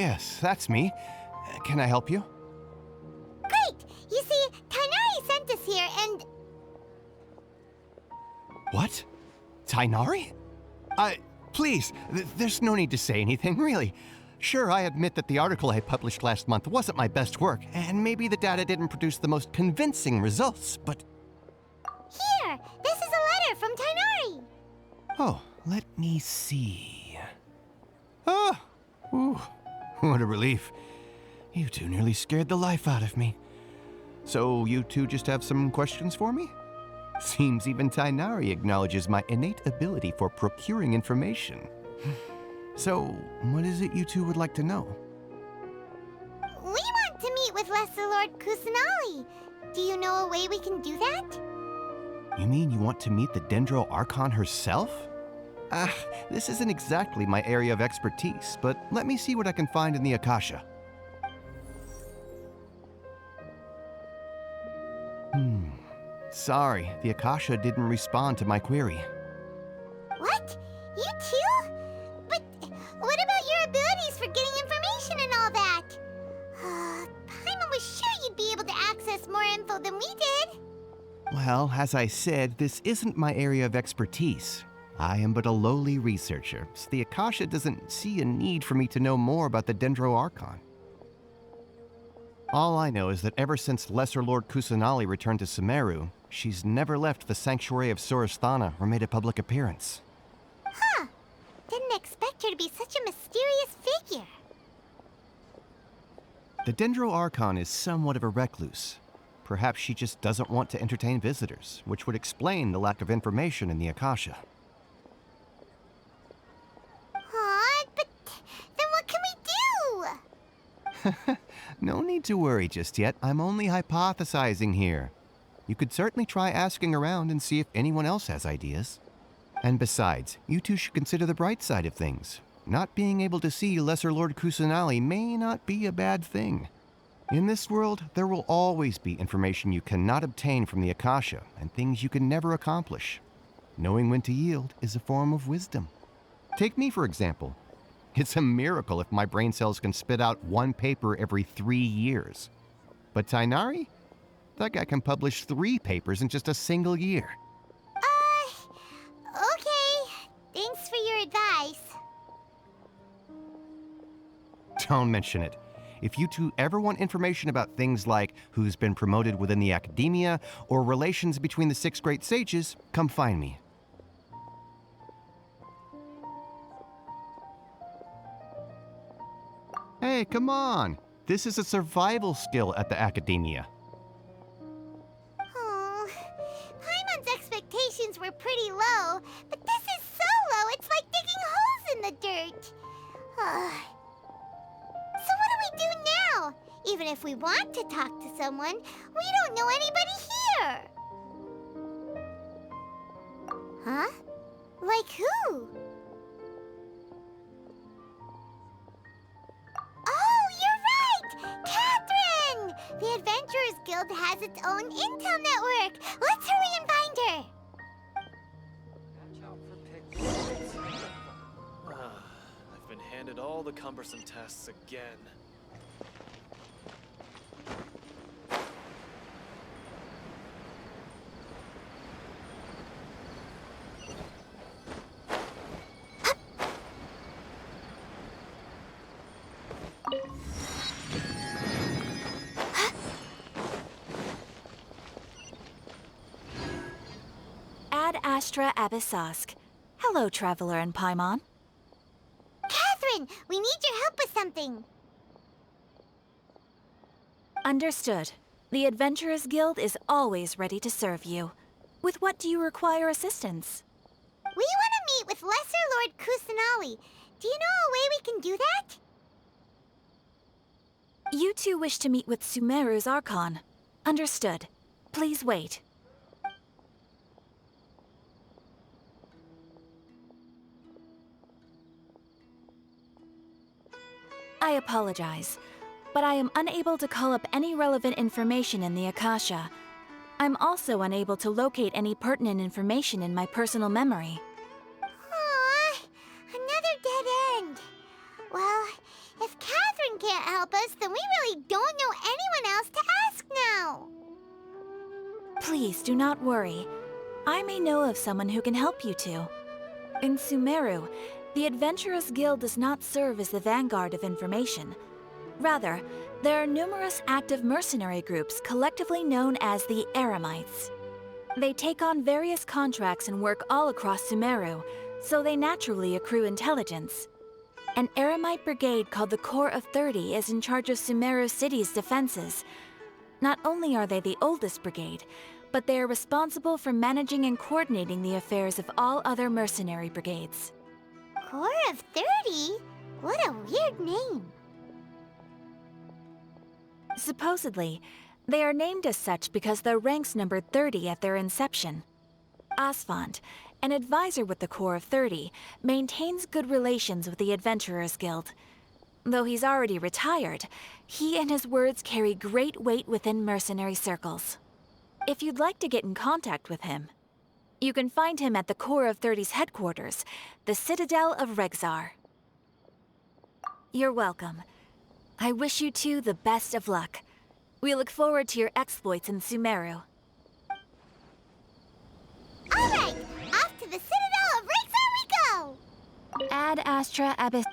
Yes, that's me. Can I help you? Great! You see, Tainari sent us here and... What? Tainari? Please, there's no need to say anything, really. Sure, I admit that the article I published last month wasn't my best work, and maybe the data didn't produce the most convincing results, but... Here! This is a letter from Tainari! Oh, let me see... Oh! Ooh, what a relief. You two nearly scared the life out of me. So you two just have some questions for me? Seems even Tainari acknowledges my innate ability for procuring information. So, what is it you two would like to know? We want to meet with Lesser Lord Kusanali. Do you know a way we can do that? You mean you want to meet the Dendro Archon herself? This isn't exactly my area of expertise, but let me see what I can find in the Akasha. Sorry, the Akasha didn't respond to my query. What? You too? But what about your abilities for getting information and all that? Paimon was sure you'd be able to access more info than we did. Well, as I said, this isn't my area of expertise. I am but a lowly researcher, so the Akasha doesn't see a need for me to know more about the Dendro Archon. All I know is that ever since Lesser Lord Kusanali returned to Sumeru, she's never left the Sanctuary of Sorasthana or made a public appearance. Huh. Didn't expect her to be such a mysterious figure. The Dendro Archon is somewhat of a recluse. Perhaps she just doesn't want to entertain visitors, which would explain the lack of information in the Akasha. But then what can we do? No need to worry just yet. I'm only hypothesizing here. You could certainly try asking around and see if anyone else has ideas. And besides, you two should consider the bright side of things. Not being able to see Lesser Lord Kusanali may not be a bad thing. In this world, there will always be information you cannot obtain from the Akasha and things you can never accomplish. Knowing when to yield is a form of wisdom. Take me, for example. It's a miracle if my brain cells can spit out one paper every 3 years. But Tainari? That guy can publish 3 papers in just a single year. Okay. Thanks for your advice. Don't mention it. If you two ever want information about things like who's been promoted within the academia or relations between the 6 great sages, come find me. Hey, come on! This is a survival skill at the academia. Oh, Paimon's expectations were pretty low, but this is so low, it's like digging holes in the dirt. So what do we do now? Even if we want to talk to someone, we don't know anybody here. Huh? Like who? Oh, you're right! Catherine! The Adventurers Guild has its own intel network. Let's hurry and find her. Watch out for pickpockets. I've been handed all the cumbersome tasks again. Ad Astra Abyssosk. Hello, Traveler and Paimon. Catherine, we need your help with something. Understood. The Adventurers Guild is always ready to serve you. With what do you require assistance? We want to meet with Lesser Lord Kusanali. Do you know a way we can do that? You two wish to meet with Sumeru's Archon. Understood. Please wait. I apologize, but I am unable to call up any relevant information in the Akasha. I'm also unable to locate any pertinent information in my personal memory. Aww, another dead end. Well, if Catherine help us, then we really don't know anyone else to ask now. Please do not worry. I may know of someone who can help you two. In Sumeru, the Adventurers Guild does not serve as the vanguard of information. Rather, there are numerous active mercenary groups collectively known as the Eremites. They take on various contracts and work all across Sumeru, so they naturally accrue intelligence. An Eremite brigade called the Corps of 30 is in charge of Sumeru City's defenses. Not only are they the oldest brigade, but they are responsible for managing and coordinating the affairs of all other mercenary brigades. Corps of 30? What a weird name. Supposedly, they are named as such because their ranks numbered 30 at their inception. Asfand, an advisor with the Corps of 30, maintains good relations with the Adventurers Guild. Though he's already retired, he and his words carry great weight within mercenary circles. If you'd like to get in contact with him, you can find him at the Corps of 30's headquarters, the Citadel of Rexar. You're welcome. I wish you two the best of luck. We look forward to your exploits in Sumeru. Alright, off to the Citadel of Rexar we go! Ad Astra Abyss.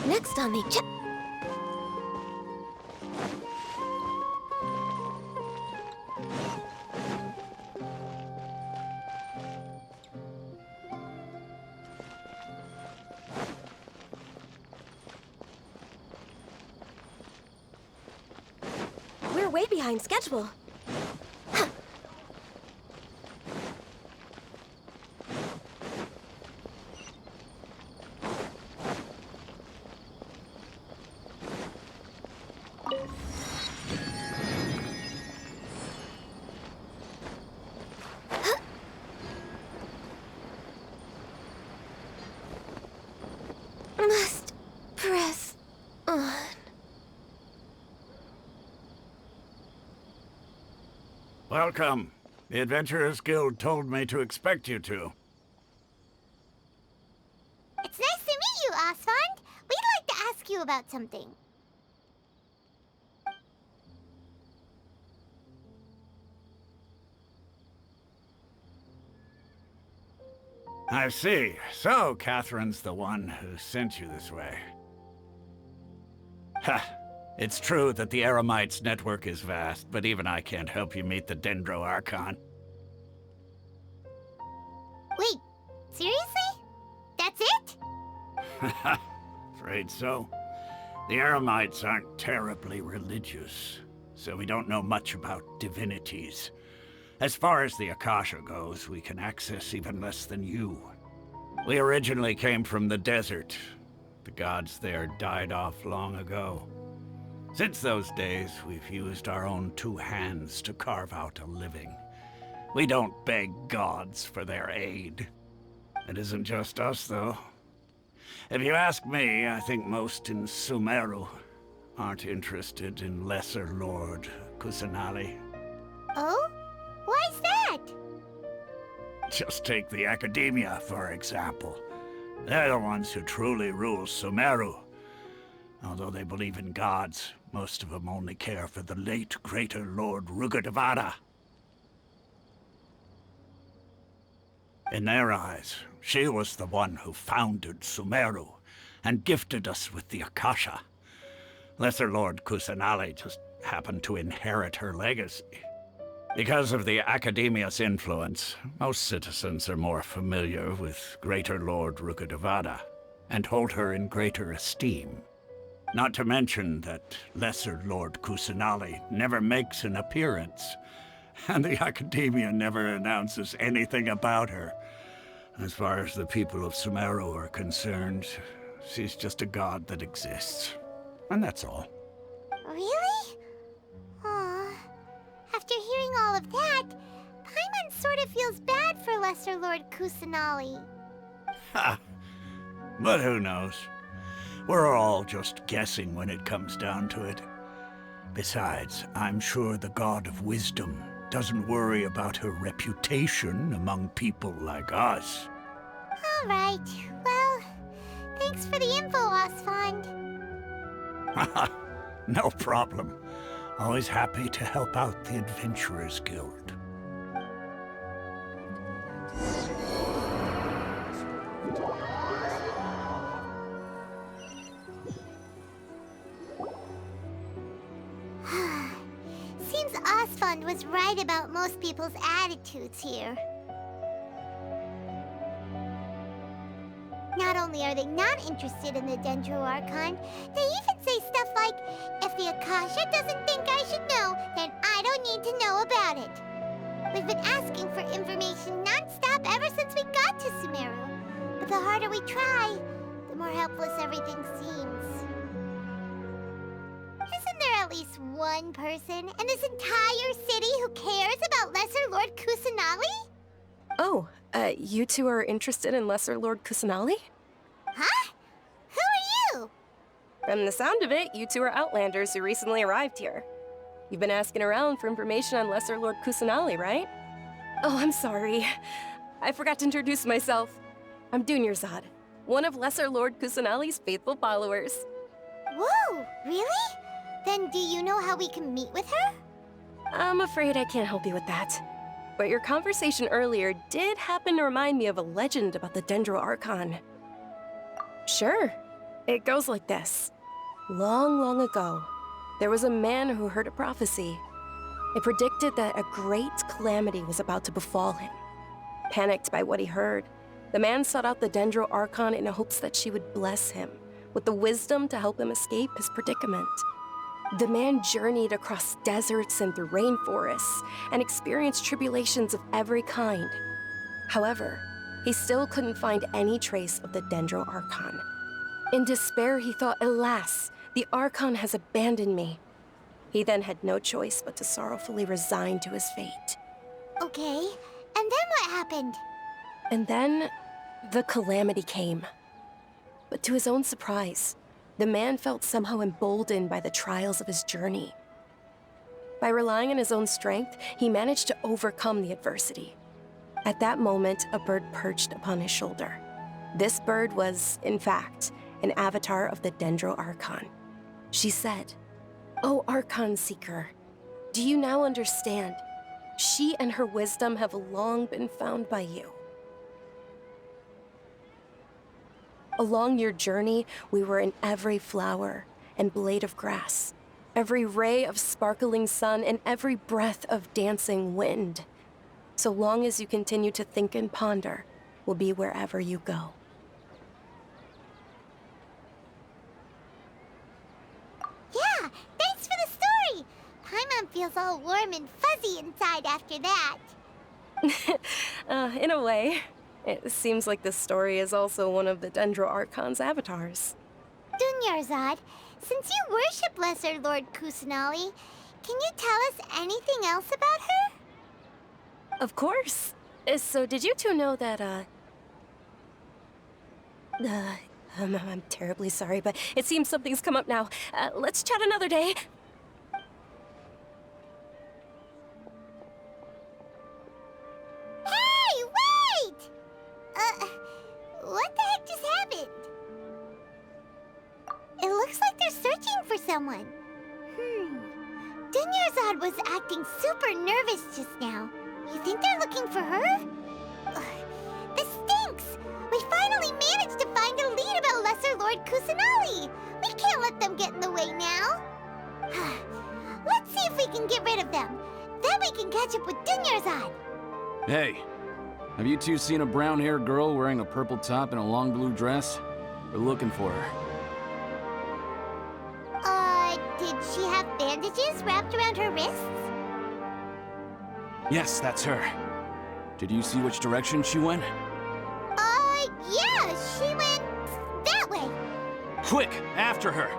Next on the We're way behind schedule. Must press on. Welcome. The Adventurers Guild told me to expect you two. It's nice to meet you, Asfand. We'd like to ask you about something. I see. So, Catherine's the one who sent you this way. Ha! It's true that the Eremites' network is vast, but even I can't help you meet the Dendro Archon. Wait, seriously? That's it? Afraid so. The Eremites aren't terribly religious, so we don't know much about divinities. As far as the Akasha goes, we can access even less than you. We originally came from the desert. The gods there died off long ago. Since those days, we've used our own two hands to carve out a living. We don't beg gods for their aid. It isn't just us, though. If you ask me, I think most in Sumeru aren't interested in Lesser Lord Kusanali. Oh? Why's that? Just take the academia, for example. They're the ones who truly rule Sumeru. Although they believe in gods, most of them only care for the late Greater Lord Rugudevada. In their eyes, she was the one who founded Sumeru and gifted us with the Akasha. Lesser Lord Kusanali just happened to inherit her legacy. Because of the Academia's influence, most citizens are more familiar with Greater Lord Rugudevada and hold her in greater esteem. Not to mention that Lesser Lord Kusanali never makes an appearance, and the Academia never announces anything about her. As far as the people of Sumeru are concerned, she's just a god that exists. And that's all. Really? Aw. After hearing all of that, Paimon sort of feels bad for Lesser Lord Kusanali. Ha! But who knows? We're all just guessing when it comes down to it. Besides, I'm sure the God of Wisdom doesn't worry about her reputation among people like us. All right. Well, thanks for the info, Osfond. Haha, no problem. Always happy to help out the Adventurers Guild. Seems Osfond was right about most people's attitudes here. Not only are they not interested in the Dendro Archon, they even say stuff like, if the Akasha doesn't think I should know, then I don't need to know about it. We've been asking for information non-stop ever since we got to Sumeru. But the harder we try, the more helpless everything seems. Isn't there at least one person in this entire city who cares about Lesser Lord Kusanali? Oh, you two are interested in Lesser Lord Kusanali? Huh? Who are you? From the sound of it, you two are Outlanders who recently arrived here. You've been asking around for information on Lesser Lord Kusanali, right? Oh, I'm sorry. I forgot to introduce myself. I'm Dunyarzad, one of Lesser Lord Kusanali's faithful followers. Whoa, really? Then do you know how we can meet with her? I'm afraid I can't help you with that. But your conversation earlier did happen to remind me of a legend about the Dendro Archon. Sure. It goes like this. Long, long ago, there was a man who heard a prophecy. It predicted that a great calamity was about to befall him. Panicked by what he heard, the man sought out the Dendro Archon in hopes that she would bless him with the wisdom to help him escape his predicament. The man journeyed across deserts and through rainforests and experienced tribulations of every kind. However, he still couldn't find any trace of the Dendro Archon. In despair, he thought, alas, the Archon has abandoned me. He then had no choice but to sorrowfully resign to his fate. Okay, and then what happened? And then, the calamity came. But to his own surprise, the man felt somehow emboldened by the trials of his journey. By relying on his own strength, he managed to overcome the adversity. At that moment, a bird perched upon his shoulder. This bird was, in fact, an avatar of the Dendro Archon. She said, "O Archon Seeker, do you now understand? She and her wisdom have long been found by you. Along your journey, we were in every flower and blade of grass, every ray of sparkling sun, and every breath of dancing wind. So long as you continue to think and ponder, we'll be wherever you go." Yeah, thanks for the story! Paimon feels all warm and fuzzy inside after that. In a way. It seems like this story is also one of the Dendro Archon's avatars. Dunyarzad, since you worship Lesser Lord Kusanali, can you tell us anything else about her? Of course. So did you two know that, I'm terribly sorry, but it seems something's come up now. Let's chat another day. Hey, someone. Dunyarzad was acting super nervous just now. You think they're looking for her? Ugh, this stinks! We finally managed to find a lead about Lesser Lord Kusanali! We can't let them get in the way now. Let's see if we can get rid of them. Then we can catch up with Dunyarzad. Hey, have you two seen a brown-haired girl wearing a purple top and a long blue dress? We're looking for her. Did she have bandages wrapped around her wrists? Yes, that's her. Did you see which direction she went? Yeah, she went that way. Quick, after her!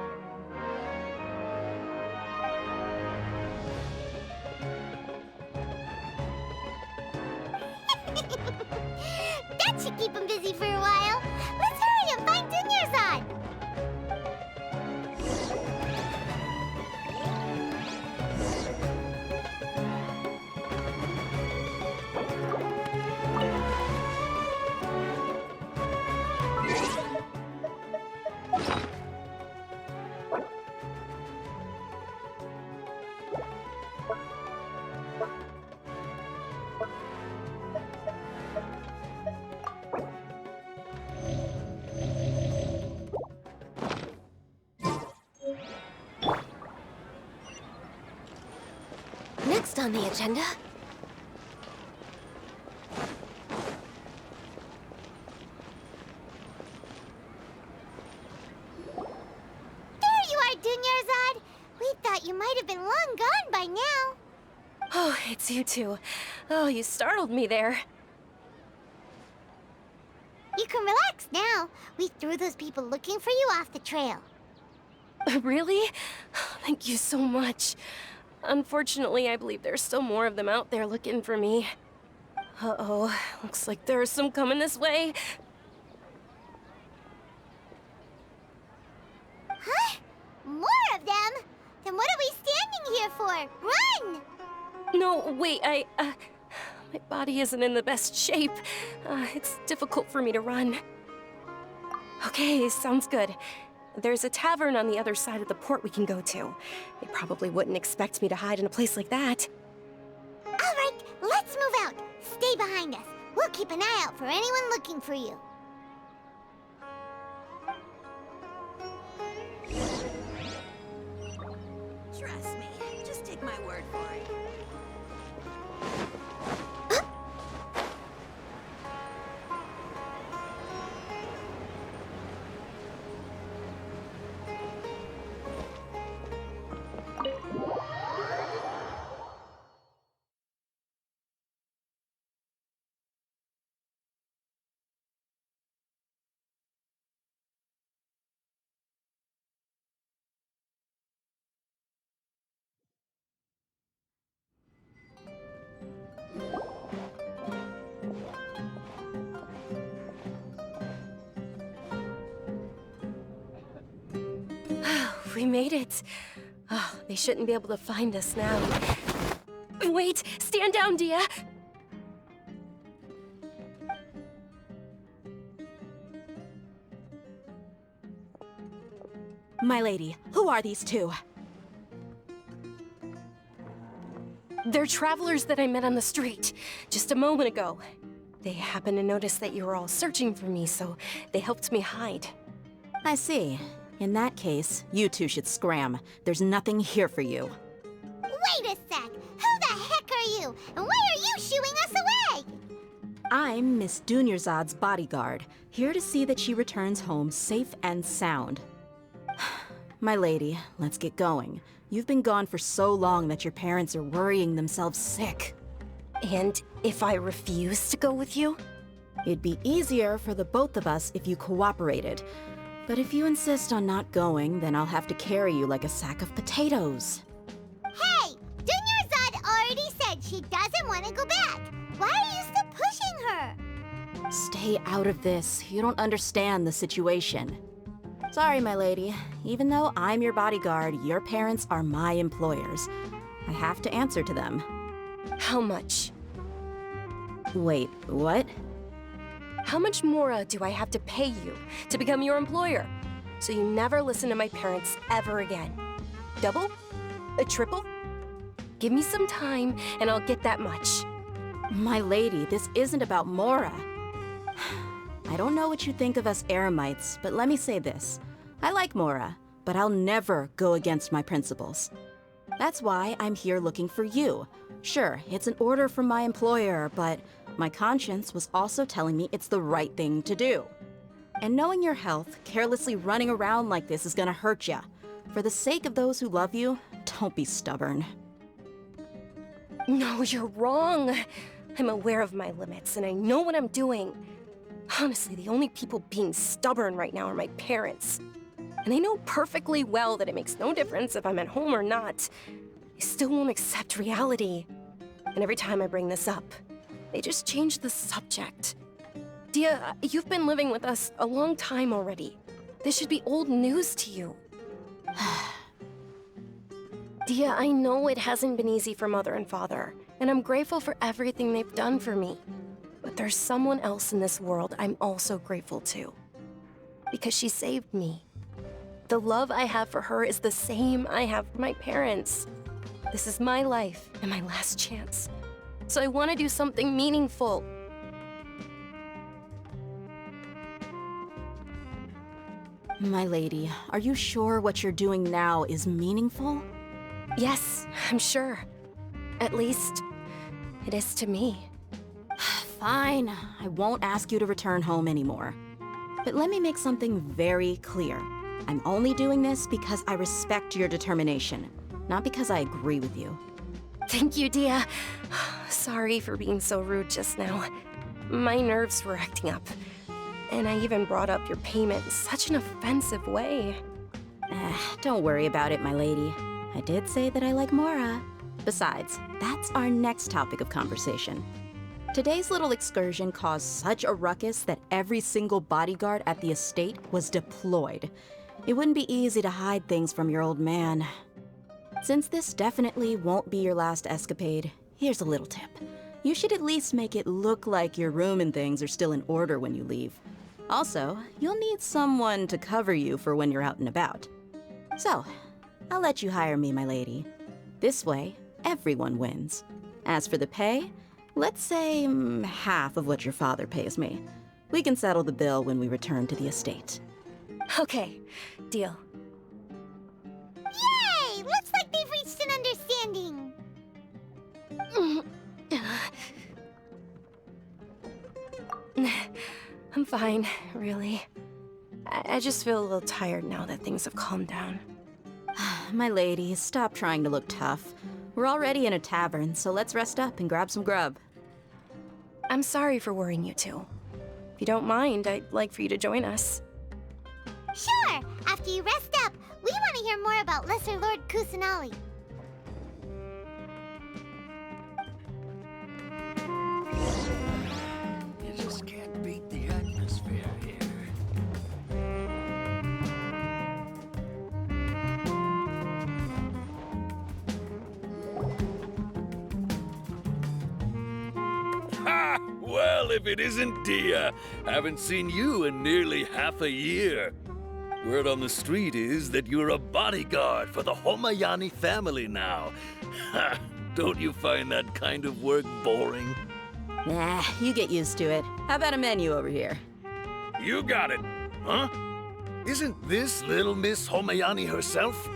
That should keep him busy for a while. Let's hurry and find Dunyarzad. Next on the agenda. There you are, Dunyarzad. We thought you might have been long gone by now. Oh, it's you two. Oh, you startled me there. You can relax now. We threw those people looking for you off the trail. Really? Thank you so much. Unfortunately, I believe there's still more of them out there looking for me. Uh-oh, looks like there's some coming this way. Huh? More of them? Then what are we standing here for? Run! No, wait, my body isn't in the best shape. It's difficult for me to run. Okay, sounds good. There's a tavern on the other side of the port we can go to. They probably wouldn't expect me to hide in a place like that. All right, let's move out. Stay behind us. We'll keep an eye out for anyone looking for you. Trust me, just take my word for it. We made it. Oh, they shouldn't be able to find us now. Wait! Stand down, Dia! My lady, who are these two? They're travelers that I met on the street just a moment ago. They happened to notice that you were all searching for me, so they helped me hide. I see. In that case, you two should scram. There's nothing here for you. Wait a sec! Who the heck are you? And why are you shooing us away? I'm Miss Dunyarzad's bodyguard, here to see that she returns home safe and sound. My lady, let's get going. You've been gone for so long that your parents are worrying themselves sick. And if I refuse to go with you? It'd be easier for the both of us if you cooperated. But if you insist on not going, then I'll have to carry you like a sack of potatoes. Hey! Dunyarzad already said she doesn't want to go back. Why are you still pushing her? Stay out of this. You don't understand the situation. Sorry, my lady. Even though I'm your bodyguard, your parents are my employers. I have to answer to them. How much? Wait, what? How much more do I have to pay you to become your employer? So you never listen to my parents ever again. double? A triple? Give me some time, and I'll get that much. My lady, this isn't about Mora. I don't know what you think of us Eremites, but let me say this. I like Mora, but I'll never go against my principles. That's why I'm here looking for you. Sure, it's an order from my employer, but my conscience was also telling me it's the right thing to do. And knowing your health, carelessly running around like this is gonna hurt ya. For the sake of those who love you, don't be stubborn. No, you're wrong. I'm aware of my limits, and I know what I'm doing. Honestly, the only people being stubborn right now are my parents. And they know perfectly well that it makes no difference if I'm at home or not. They still won't accept reality. And every time I bring this up, they just change the subject. Dia, you've been living with us a long time already. This should be old news to you. Dia, I know it hasn't been easy for Mother and Father, and I'm grateful for everything they've done for me. But there's someone else in this world I'm also grateful to. Because she saved me. The love I have for her is the same I have for my parents. This is my life and my last chance. So I want to do something meaningful. My lady, are you sure what you're doing now is meaningful? Yes, I'm sure. At least, it is to me. Fine, I won't ask you to return home anymore. But let me make something very clear. I'm only doing this because I respect your determination, not because I agree with you. Thank you, Dia. Sorry for being so rude just now. My nerves were acting up. And I even brought up your payment in such an offensive way. Don't worry about it, my lady. I did say that I like Mora. Besides, that's our next topic of conversation. Today's little excursion caused such a ruckus that every single bodyguard at the estate was deployed. It wouldn't be easy to hide things from your old man. Since this definitely won't be your last escapade, here's a little tip. You should at least make it look like your room and things are still in order when you leave. Also, you'll need someone to cover you for when you're out and about. So, I'll let you hire me, my lady. This way, everyone wins. As for the pay, let's say half of what your father pays me. We can settle the bill when we return to the estate. Okay, deal. Yay! Looks like they've reached an understanding. I'm fine, really. I just feel a little tired now that things have calmed down. My lady, stop trying to look tough. We're already in a tavern, so let's rest up and grab some grub. I'm sorry for worrying you two. If you don't mind, I'd like for you to join us. Sure! After you rest up, we want to hear more about Lesser Lord Kusanali. You just can't beat the atmosphere here. Ha! Well, if it isn't Dia, haven't seen you in nearly half a year. Word on the street is that you're a bodyguard for the Homayani family now. Ha! Don't you find that kind of work boring? Nah, you get used to it. How about a menu over here? You got it, huh? Isn't this little Miss Homayani herself?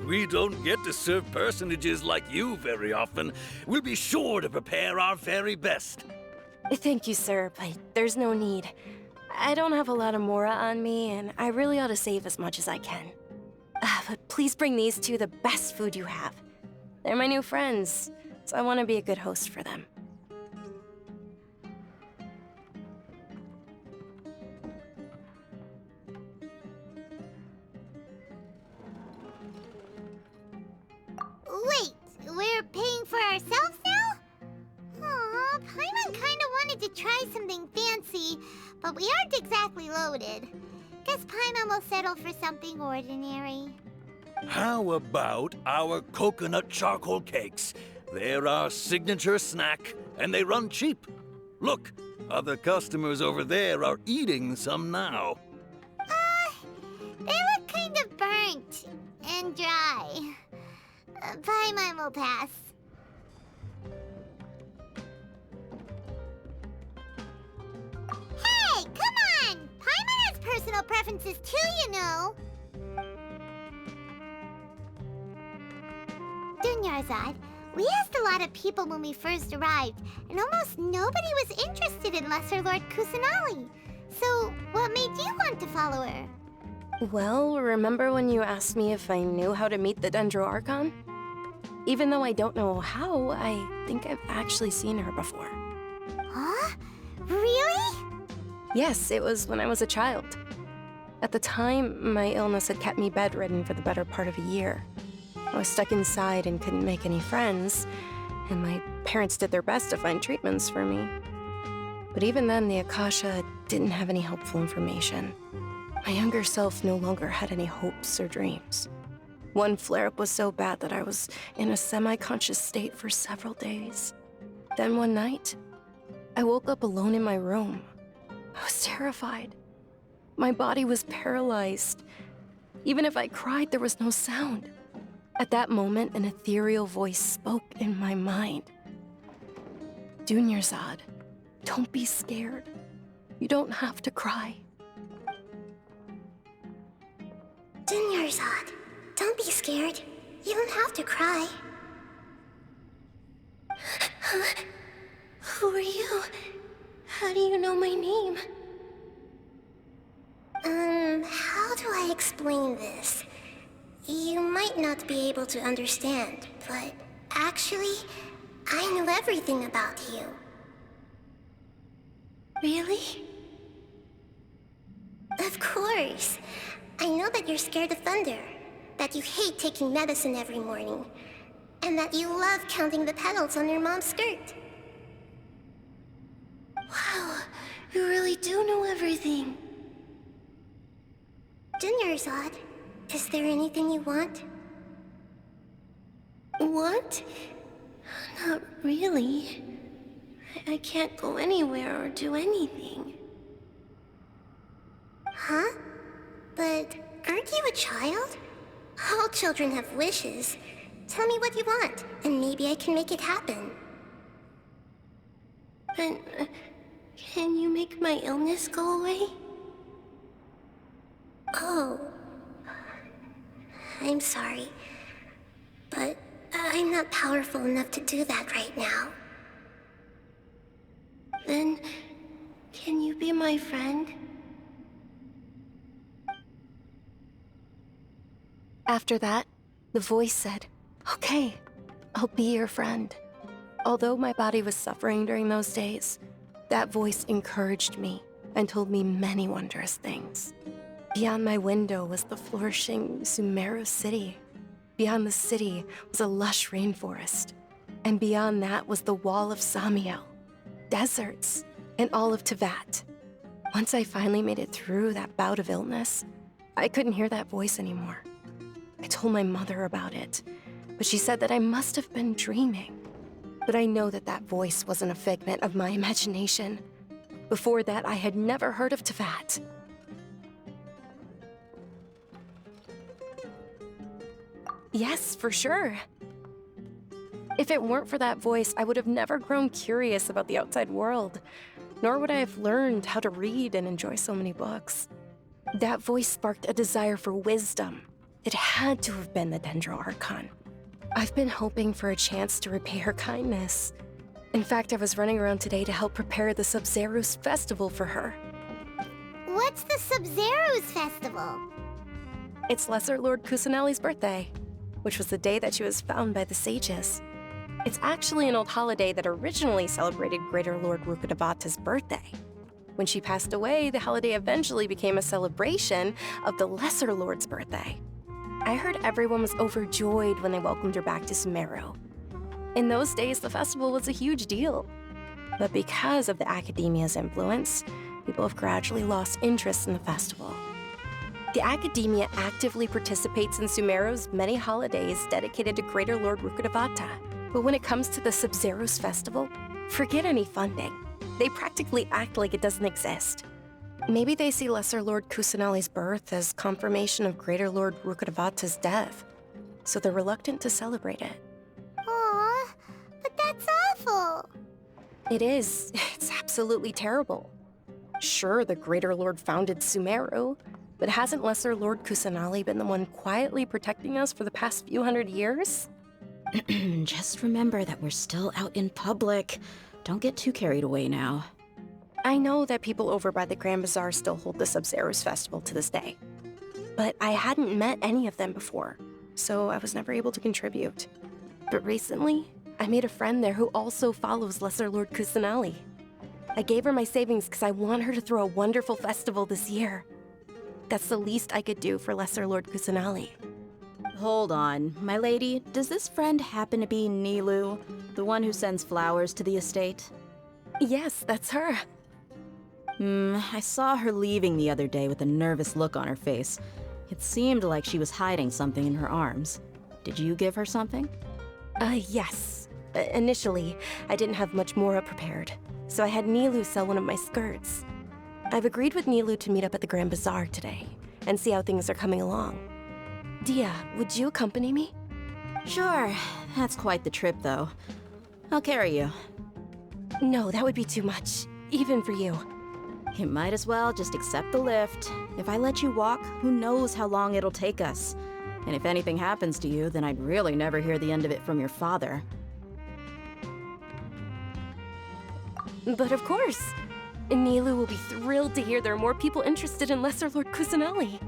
We don't get to serve personages like you very often. We'll be sure to prepare our very best. Thank you, sir, but there's no need. I don't have a lot of Mora on me, and I really ought to save as much as I can. But please bring these two the best food you have. They're my new friends, so I want to be a good host for them. Wait, we're paying for ourselves now? Aw, Paimon kinda wanted to try something fancy, but we aren't exactly loaded. Guess Paimon will settle for something ordinary. How about our coconut charcoal cakes? They're our signature snack, and they run cheap. Look, other customers over there are eating some now. They look kind of burnt and dry. Paimon will pass. Hey, come on! Paimon has personal preferences too, you know. Dunyarzad, we asked a lot of people when we first arrived, and almost nobody was interested in Lesser Lord Kusanali. So, what made you want to follow her? Well, remember when you asked me if I knew how to meet the Dendro Archon? Even though I don't know how, I think I've actually seen her before. Huh? Really? Yes, it was when I was a child. At the time, my illness had kept me bedridden for the better part of a year. I was stuck inside and couldn't make any friends, and my parents did their best to find treatments for me. But even then, the Akasha didn't have any helpful information. My younger self no longer had any hopes or dreams. One flare-up was so bad that I was in a semi-conscious state for several days. Then one night, I woke up alone in my room. I was terrified. My body was paralyzed. Even if I cried, there was no sound. At that moment, an ethereal voice spoke in my mind. Dunyarzad, don't be scared. You don't have to cry. Dunyarzad, don't be scared. You don't have to cry. Who are you? How do you know my name? How do I explain this? You might not be able to understand, but actually, I know everything about you. Really? Of course. I know that you're scared of thunder, that you hate taking medicine every morning, and that you love counting the petals on your mom's skirt. Wow, you really do know everything. Dunyarzad, is there anything you want? Want? Not really. I can't go anywhere or do anything. Huh? But aren't you a child? All children have wishes. Tell me what you want, and maybe I can make it happen. But can you make my illness go away? Oh. I'm sorry. But I'm not powerful enough to do that right now. Then, can you be my friend? After that, the voice said, "Okay, I'll be your friend." Although my body was suffering during those days, that voice encouraged me and told me many wondrous things. Beyond my window was the flourishing Sumeru city. Beyond the city was a lush rainforest. And beyond that was the wall of Samiel, deserts, and all of Teyvat. Once I finally made it through that bout of illness, I couldn't hear that voice anymore. I told my mother about it, but she said that I must have been dreaming. But I know that that voice wasn't a figment of my imagination. Before that, I had never heard of Teyvat. Yes, for sure. If it weren't for that voice, I would have never grown curious about the outside world, nor would I have learned how to read and enjoy so many books. That voice sparked a desire for wisdom. It had to have been the Dendro Archon. I've been hoping for a chance to repay her kindness. In fact, I was running around today to help prepare the Sub-Zero's festival for her. What's the Sub-Zero's festival? It's Lesser Lord Kusanali's birthday, which was the day that she was found by the sages. It's actually an old holiday that originally celebrated Greater Lord Rukkhadevata's birthday. When she passed away, the holiday eventually became a celebration of the Lesser Lord's birthday. I heard everyone was overjoyed when they welcomed her back to Sumero. In those days, the festival was a huge deal. But because of the academia's influence, people have gradually lost interest in the festival. The academia actively participates in Sumero's many holidays dedicated to Greater Lord Rukkhadevata. But when it comes to the Sub-Zero's festival, forget any funding. They practically act like it doesn't exist. Maybe they see Lesser Lord Kusanali's birth as confirmation of Greater Lord Rukkhadevata's death. so they're reluctant to celebrate it. Aw, but that's awful. It is. It's absolutely terrible. Sure, the Greater Lord founded Sumeru, but hasn't Lesser Lord Kusanali been the one quietly protecting us for the past few hundred years? Just remember that we're still out in public. Don't get too carried away now. I know that people over by the Grand Bazaar still hold the Sub-Zero's festival to this day, but I hadn't met any of them before, so I was never able to contribute. But recently, I made a friend there who also follows Lesser Lord Kusanali. I gave her my savings because I want her to throw a wonderful festival this year. That's the least I could do for Lesser Lord Kusanali. Hold on, my lady. Does this friend happen to be Nilou, the one who sends flowers to the estate? Yes, that's her. I saw her leaving the other day with a nervous look on her face. It seemed like she was hiding something in her arms. Did you give her something? Yes. Initially, I didn't have much Mora prepared, so I had Nilou sell one of my skirts. I've agreed with Nilou to meet up at the Grand Bazaar today, and see how things are coming along. Dia, would you accompany me? Sure. That's quite the trip, though. I'll carry you. No, that would be too much, even for you. You might as well just accept the lift. If I let you walk, who knows how long it'll take us. And if anything happens to you, then I'd really never hear the end of it from your father. But of course! Nilou will be thrilled to hear there are more people interested in Lesser Lord Kusanali.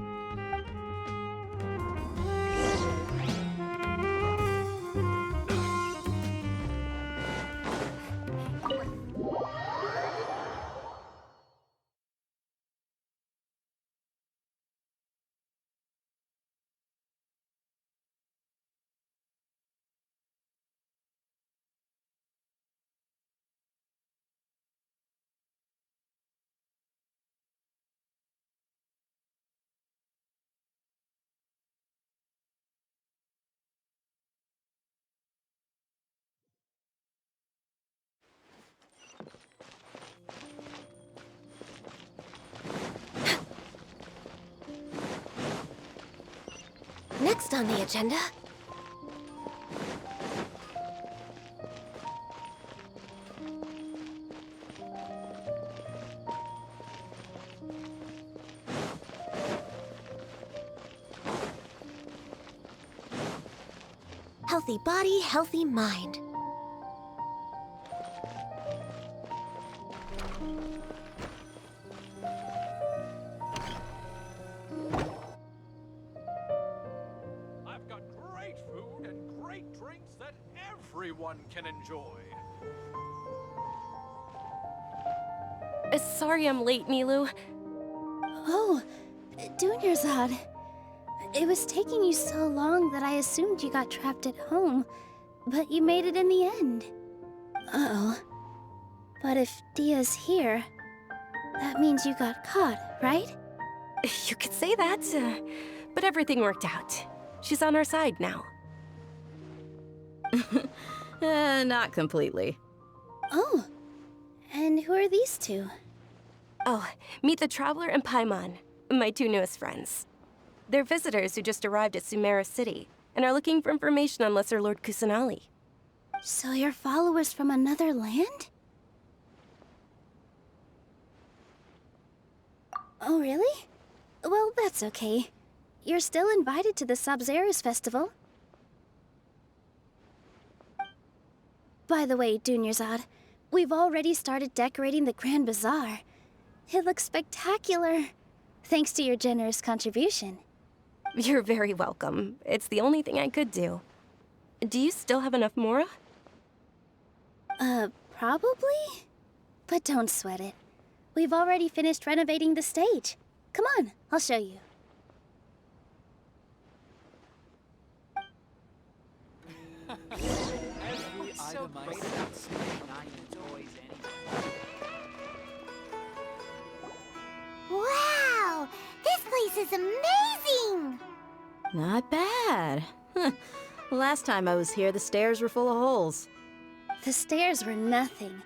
Next on the agenda... Healthy body, healthy mind. I've got great food and great drinks that everyone can enjoy. Sorry I'm late, Nilou. Oh, Dunyarzad. It was taking you so long that I assumed you got trapped at home, but you made it in the end. Uh-oh. But if Dia's here, that means you got caught, right? You could say that, but everything worked out. She's on our side now. Not completely. Oh, and who are these two? Oh, meet the Traveler and Paimon, my two newest friends. They're visitors who just arrived at Sumeru City and are looking for information on Lesser Lord Kusanali. So you're followers from another land? Oh, really? Well, that's okay. You're still invited to the Sub-Zero's festival. By the way, Dunyarzad, we've already started decorating the Grand Bazaar. It looks spectacular, thanks to your generous contribution. You're very welcome. It's the only thing I could do. Do you still have enough Mora? Probably? But don't sweat it. We've already finished renovating the stage. Come on, I'll show you. Wow! This place is amazing! Not bad. Last time I was here, the stairs were full of holes. The stairs were nothing.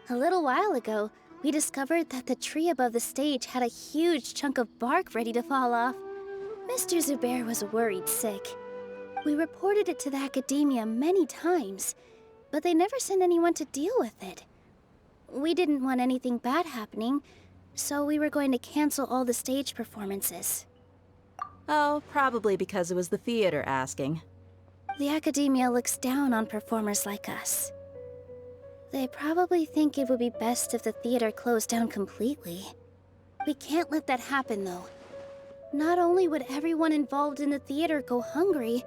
A little while ago, we discovered that the tree above the stage had a huge chunk of bark ready to fall off. Mr. Zubair was worried sick. We reported it to the academia many times, but they never sent anyone to deal with it. We didn't want anything bad happening, so we were going to cancel all the stage performances. Oh, probably because it was the theater asking. The academia looks down on performers like us. They probably think it would be best if the theater closed down completely. We can't let that happen, though. Not only would everyone involved in the theater go hungry,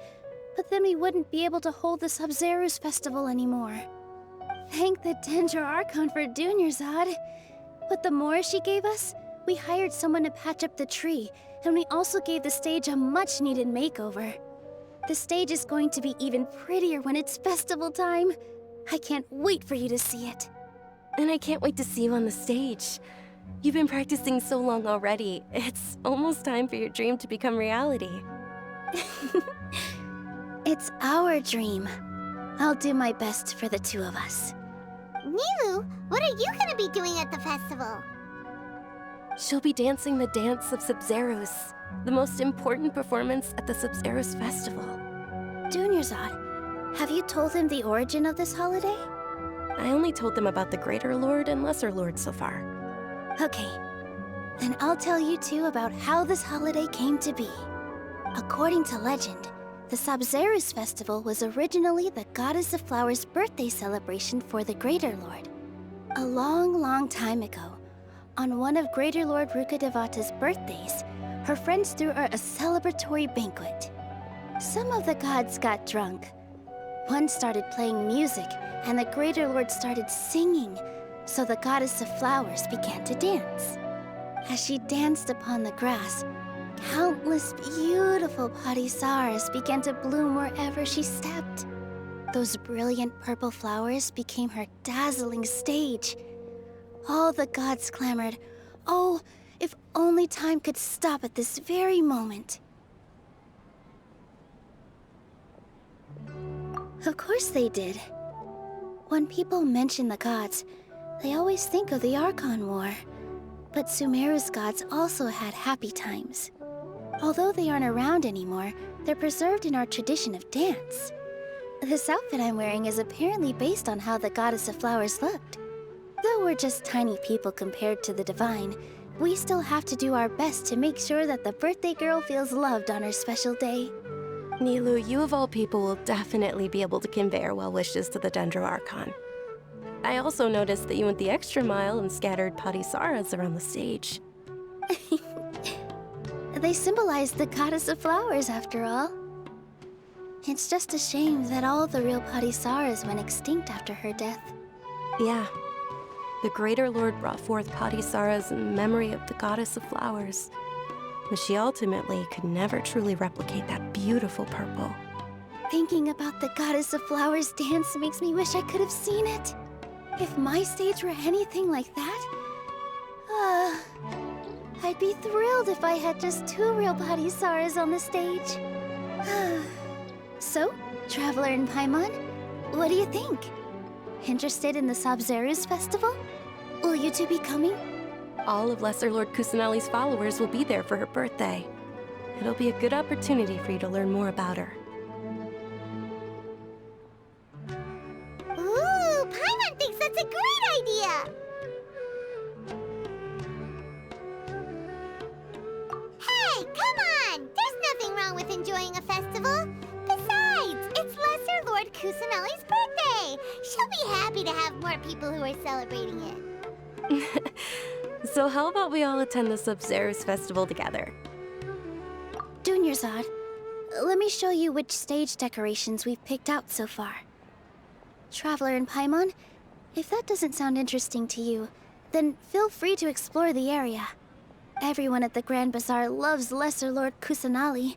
but then we wouldn't be able to hold the Sub-Zero's festival anymore. Thank the Dendro Archon for Dunyarzad. With the Mora she gave us, we hired someone to patch up the tree, and we also gave the stage a much-needed makeover. The stage is going to be even prettier when it's festival time. I can't wait for you to see it. And I can't wait to see you on the stage. You've been practicing so long already. It's almost time for your dream to become reality. It's our dream. I'll do my best for the two of us. Nilu, what are you gonna be doing at the festival? She'll be dancing the dance of Sub-Zeros, the most important performance at the Sub-Zeros festival. Dunyarzad, have you told him the origin of this holiday? I only told them about the Greater Lord and Lesser Lord so far. Okay, then I'll tell you two about how this holiday came to be. According to legend, the Sub-Zeros festival was originally the Goddess of Flowers' birthday celebration for the Greater Lord. A long, long time ago, on one of Greater Lord Rukkhadevata's birthdays, her friends threw her a celebratory banquet. Some of the gods got drunk. One started playing music, and the Greater Lord started singing, so the Goddess of Flowers began to dance. As she danced upon the grass, countless beautiful parisaras began to bloom wherever she stepped. Those brilliant purple flowers became her dazzling stage. All the gods clamored, "Oh, if only time could stop at this very moment." Of course they did. When people mention the gods, they always think of the Archon War. But Sumeru's gods also had happy times. Although they aren't around anymore, they're preserved in our tradition of dance. This outfit I'm wearing is apparently based on how the Goddess of Flowers looked. Though we're just tiny people compared to the Divine, we still have to do our best to make sure that the birthday girl feels loved on her special day. Nilu, you of all people will definitely be able to convey our well wishes to the Dendro Archon. I also noticed that you went the extra mile and scattered parisaras around the stage. They symbolize the Goddess of Flowers, after all. It's just a shame that all the real parisaras went extinct after her death. Yeah. The Greater Lord brought forth parisaras in memory of the Goddess of Flowers, but she ultimately could never truly replicate that beautiful purple. Thinking about the Goddess of Flowers dance makes me wish I could have seen it. If my stage were anything like that, I'd be thrilled if I had just two real parisaras on the stage. So, Traveler and Paimon, what do you think? Interested in the Sub-Zero's festival? Will you two be coming? All of Lesser Lord Kusanali's followers will be there for her birthday. It'll be a good opportunity for you to learn more about her. Ooh, Paimon thinks that's a great idea! Hey, come on! There's nothing wrong with enjoying a festival. Besides, it's Lesser Lord Kusanali's birthday. She'll be happy to have more people who are celebrating it. So how about we all attend the Sub-Zero's festival together? Dunyarzad, let me show you which stage decorations we've picked out so far. Traveler and Paimon, if that doesn't sound interesting to you, then feel free to explore the area. Everyone at the Grand Bazaar loves Lesser Lord Kusanali,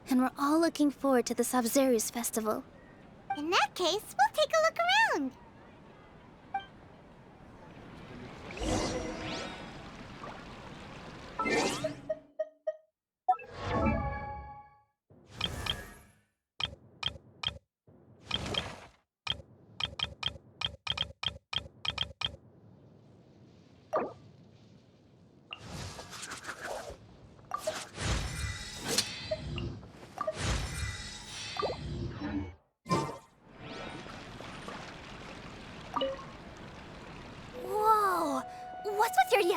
and we're all looking forward to the Sub-Zero's festival. In that case, we'll take a look around.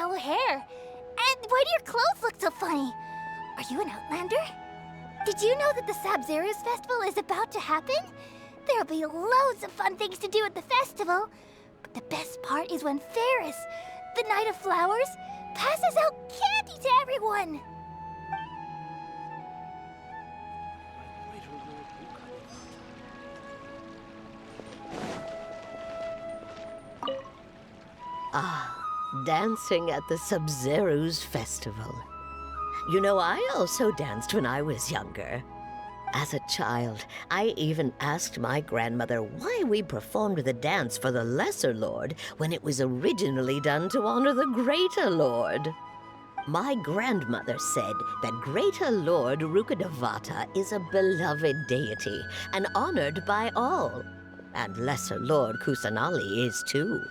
yellow hair. And why do your clothes look so funny? Are you an outlander? Did you know that the Sabzeruz festival is about to happen? There'll be loads of fun things to do at the festival. But the best part is when Ferris, the Knight of Flowers, passes out candy to everyone. Ah, dancing at the Sabzeruz festival. You know, I also danced when I was younger. As a child, I even asked my grandmother why we performed the dance for the Lesser Lord when it was originally done to honor the Greater Lord. My grandmother said that Greater Lord Rukkhadevata is a beloved deity and honored by all. And Lesser Lord Kusanali is too.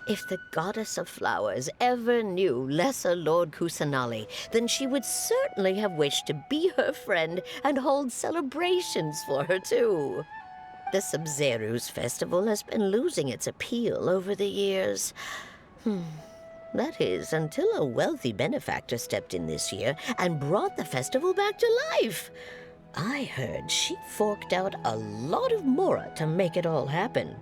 If the Goddess of Flowers ever knew Lesser Lord Kusanali, then she would certainly have wished to be her friend and hold celebrations for her too. The Sabzeruz festival has been losing its appeal over the years. That is, until a wealthy benefactor stepped in this year and brought the festival back to life. I heard she forked out a lot of mora to make it all happen.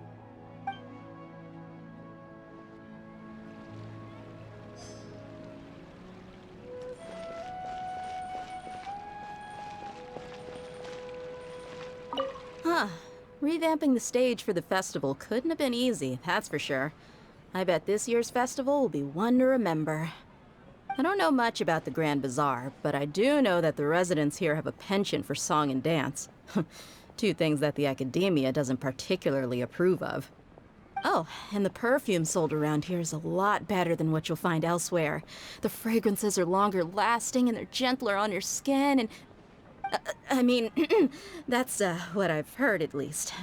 Huh. Revamping the stage for the festival couldn't have been easy, that's for sure. I bet this year's festival will be one to remember. I don't know much about the Grand Bazaar, but I do know that the residents here have a penchant for song and dance. Two things that the academia doesn't particularly approve of. Oh, and the perfume sold around here is a lot better than what you'll find elsewhere. The fragrances are longer lasting and they're gentler on your skin and... I mean, that's what I've heard at least.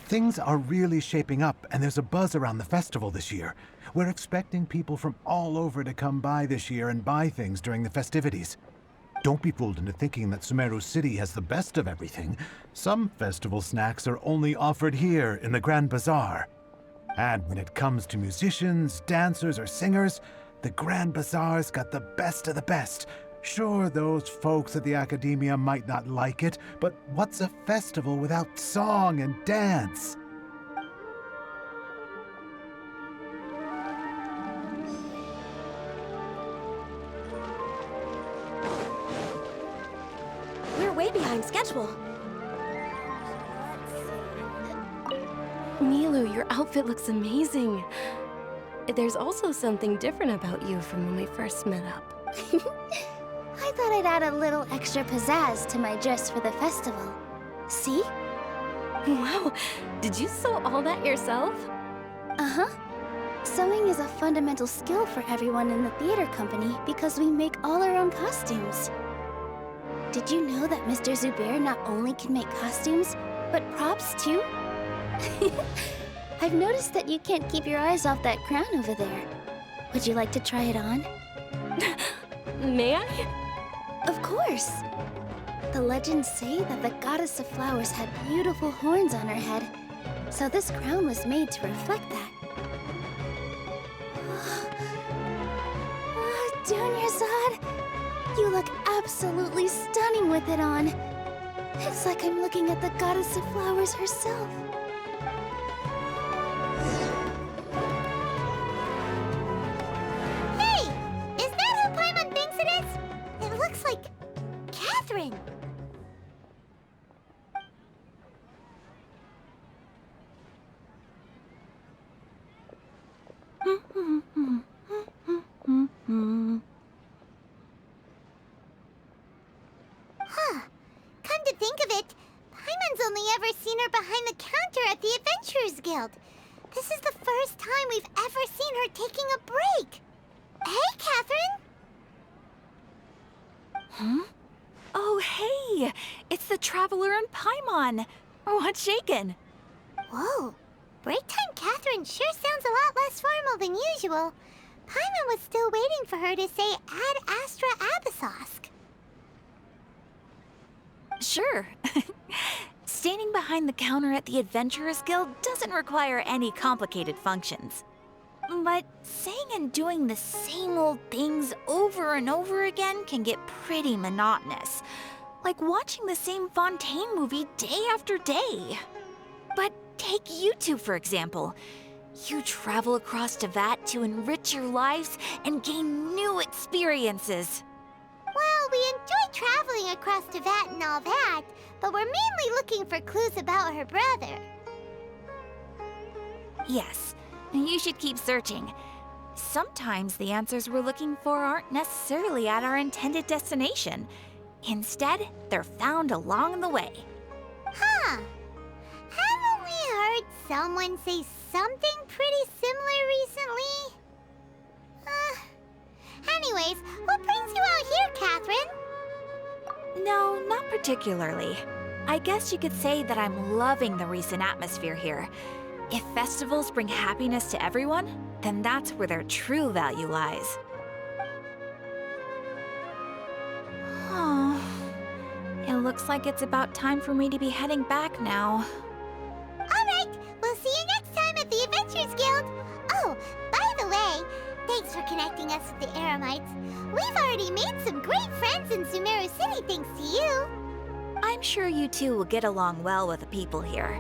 Things are really shaping up, and there's a buzz around the festival this year. We're expecting people from all over to come by this year and buy things during the festivities. Don't be fooled into thinking that Sumeru City has the best of everything. Some festival snacks are only offered here in the Grand Bazaar. And when it comes to musicians, dancers, or singers, the Grand Bazaar's got the best of the best. Sure, those folks at the academia might not like it, but what's a festival without song and dance? We're way behind schedule. Milu, your outfit looks amazing. There's also something different about you from when we first met up. I thought I'd add a little extra pizzazz to my dress for the festival. See? Wow, did you sew all that yourself? Uh-huh. Sewing is a fundamental skill for everyone in the theater company because we make all our own costumes. Did you know that Mr. Zubair not only can make costumes, but props too? I've noticed that you can't keep your eyes off that crown over there. Would you like to try it on? May I? Of course! The legends say that the Goddess of Flowers had beautiful horns on her head, so this crown was made to reflect that. Dunyarzad, you look absolutely stunning with it on. It's like I'm looking at the Goddess of Flowers herself. Hey! Is that who Paimon thinks it is? It looks like... Catherine! Huh. Come to think of it, Paimon's only ever seen her behind the counter at the Adventurers Guild. This is the first time we've ever seen her taking a break. Hey, Catherine! Huh? Oh, hey! It's the Traveler and Paimon! What's shaken? Whoa. Break time Catherine sure sounds a lot less formal than usual. Paimon was still waiting for her to say Ad Astra Abyssosk. Sure. Standing behind the counter at the Adventurers Guild doesn't require any complicated functions. But saying and doing the same old things over and over again can get pretty monotonous. Like watching the same Fontaine movie day after day. But take you two, for example. You travel across Teyvat to enrich your lives and gain new experiences. Well, we enjoy traveling across Teyvat and all that, but we're mainly looking for clues about her brother. Yes, you should keep searching. Sometimes the answers we're looking for aren't necessarily at our intended destination. Instead, they're found along the way. Huh. Haven't we heard someone say something pretty similar recently? Anyways, what brings you out here, Catherine? No, not particularly. I guess you could say that I'm loving the recent atmosphere here. If festivals bring happiness to everyone, then that's where their true value lies. Oh, it looks like it's about time for me to be heading back now. Alright, we'll see you next time at the Adventurers Guild. Oh, by the way, thanks for connecting us with the Eremites. We've already made some great friends in Sumeru City thanks to you. I'm sure you two will get along well with the people here.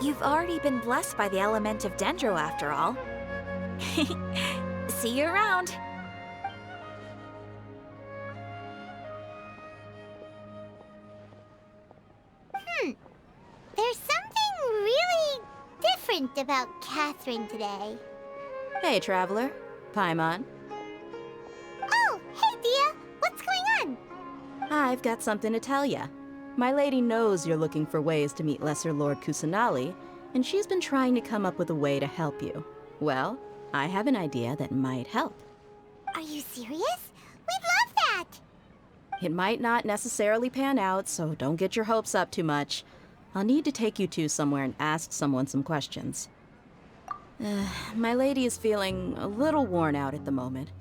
You've already been blessed by the element of Dendro after all. See you around. There's something really different about Catherine today. Hey, Traveler. Paimon. Oh, hey, Dia. What's going on? I've got something to tell ya. My lady knows you're looking for ways to meet Lesser Lord Kusanali, and she's been trying to come up with a way to help you. Well, I have an idea that might help. Are you serious? We'd love that! It might not necessarily pan out, so don't get your hopes up too much. I'll need to take you two somewhere and ask someone some questions. My lady is feeling a little worn out at the moment.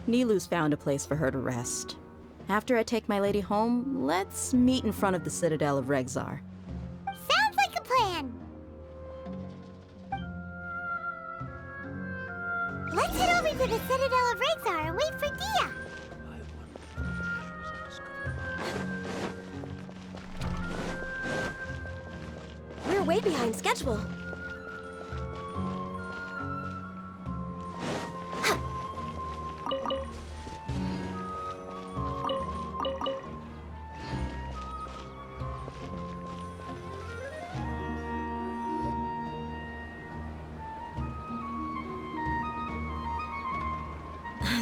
Nilu's found a place for her to rest. After I take my lady home, let's meet in front of the Citadel of Regzar. Sounds like a plan! Let's head over to the Citadel of Regzar and wait for Dia! We're way behind schedule.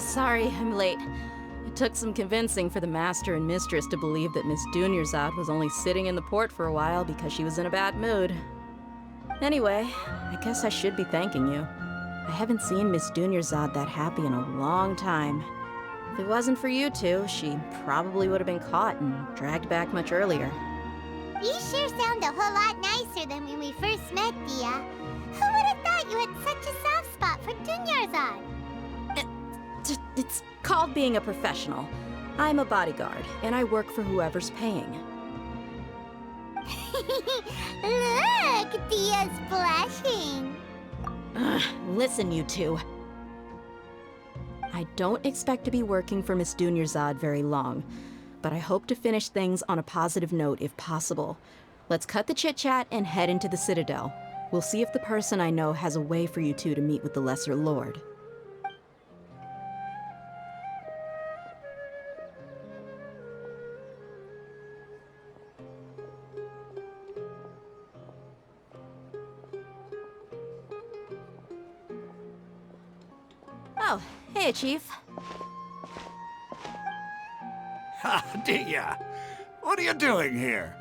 Sorry, I'm late. It took some convincing for the Master and Mistress to believe that Miss Dunyarzad was only sitting in the port for a while because she was in a bad mood. Anyway, I guess I should be thanking you. I haven't seen Miss Dunyarzad that happy in a long time. If it wasn't for you two, she probably would have been caught and dragged back much earlier. You sure sound a whole lot nicer than when we first met, Dia. Who would have thought you had such a soft spot for Dunyarzad? It's called being a professional. I'm a bodyguard, and I work for whoever's paying. Look, Dia's blushing. Listen, you two. I don't expect to be working for Miss Dunyarzad very long, but I hope to finish things on a positive note if possible. Let's cut the chit-chat and head into the Citadel. We'll see if the person I know has a way for you two to meet with the Lesser Lord. Oh, hey, Chief. Ha, Dia! What are you doing here?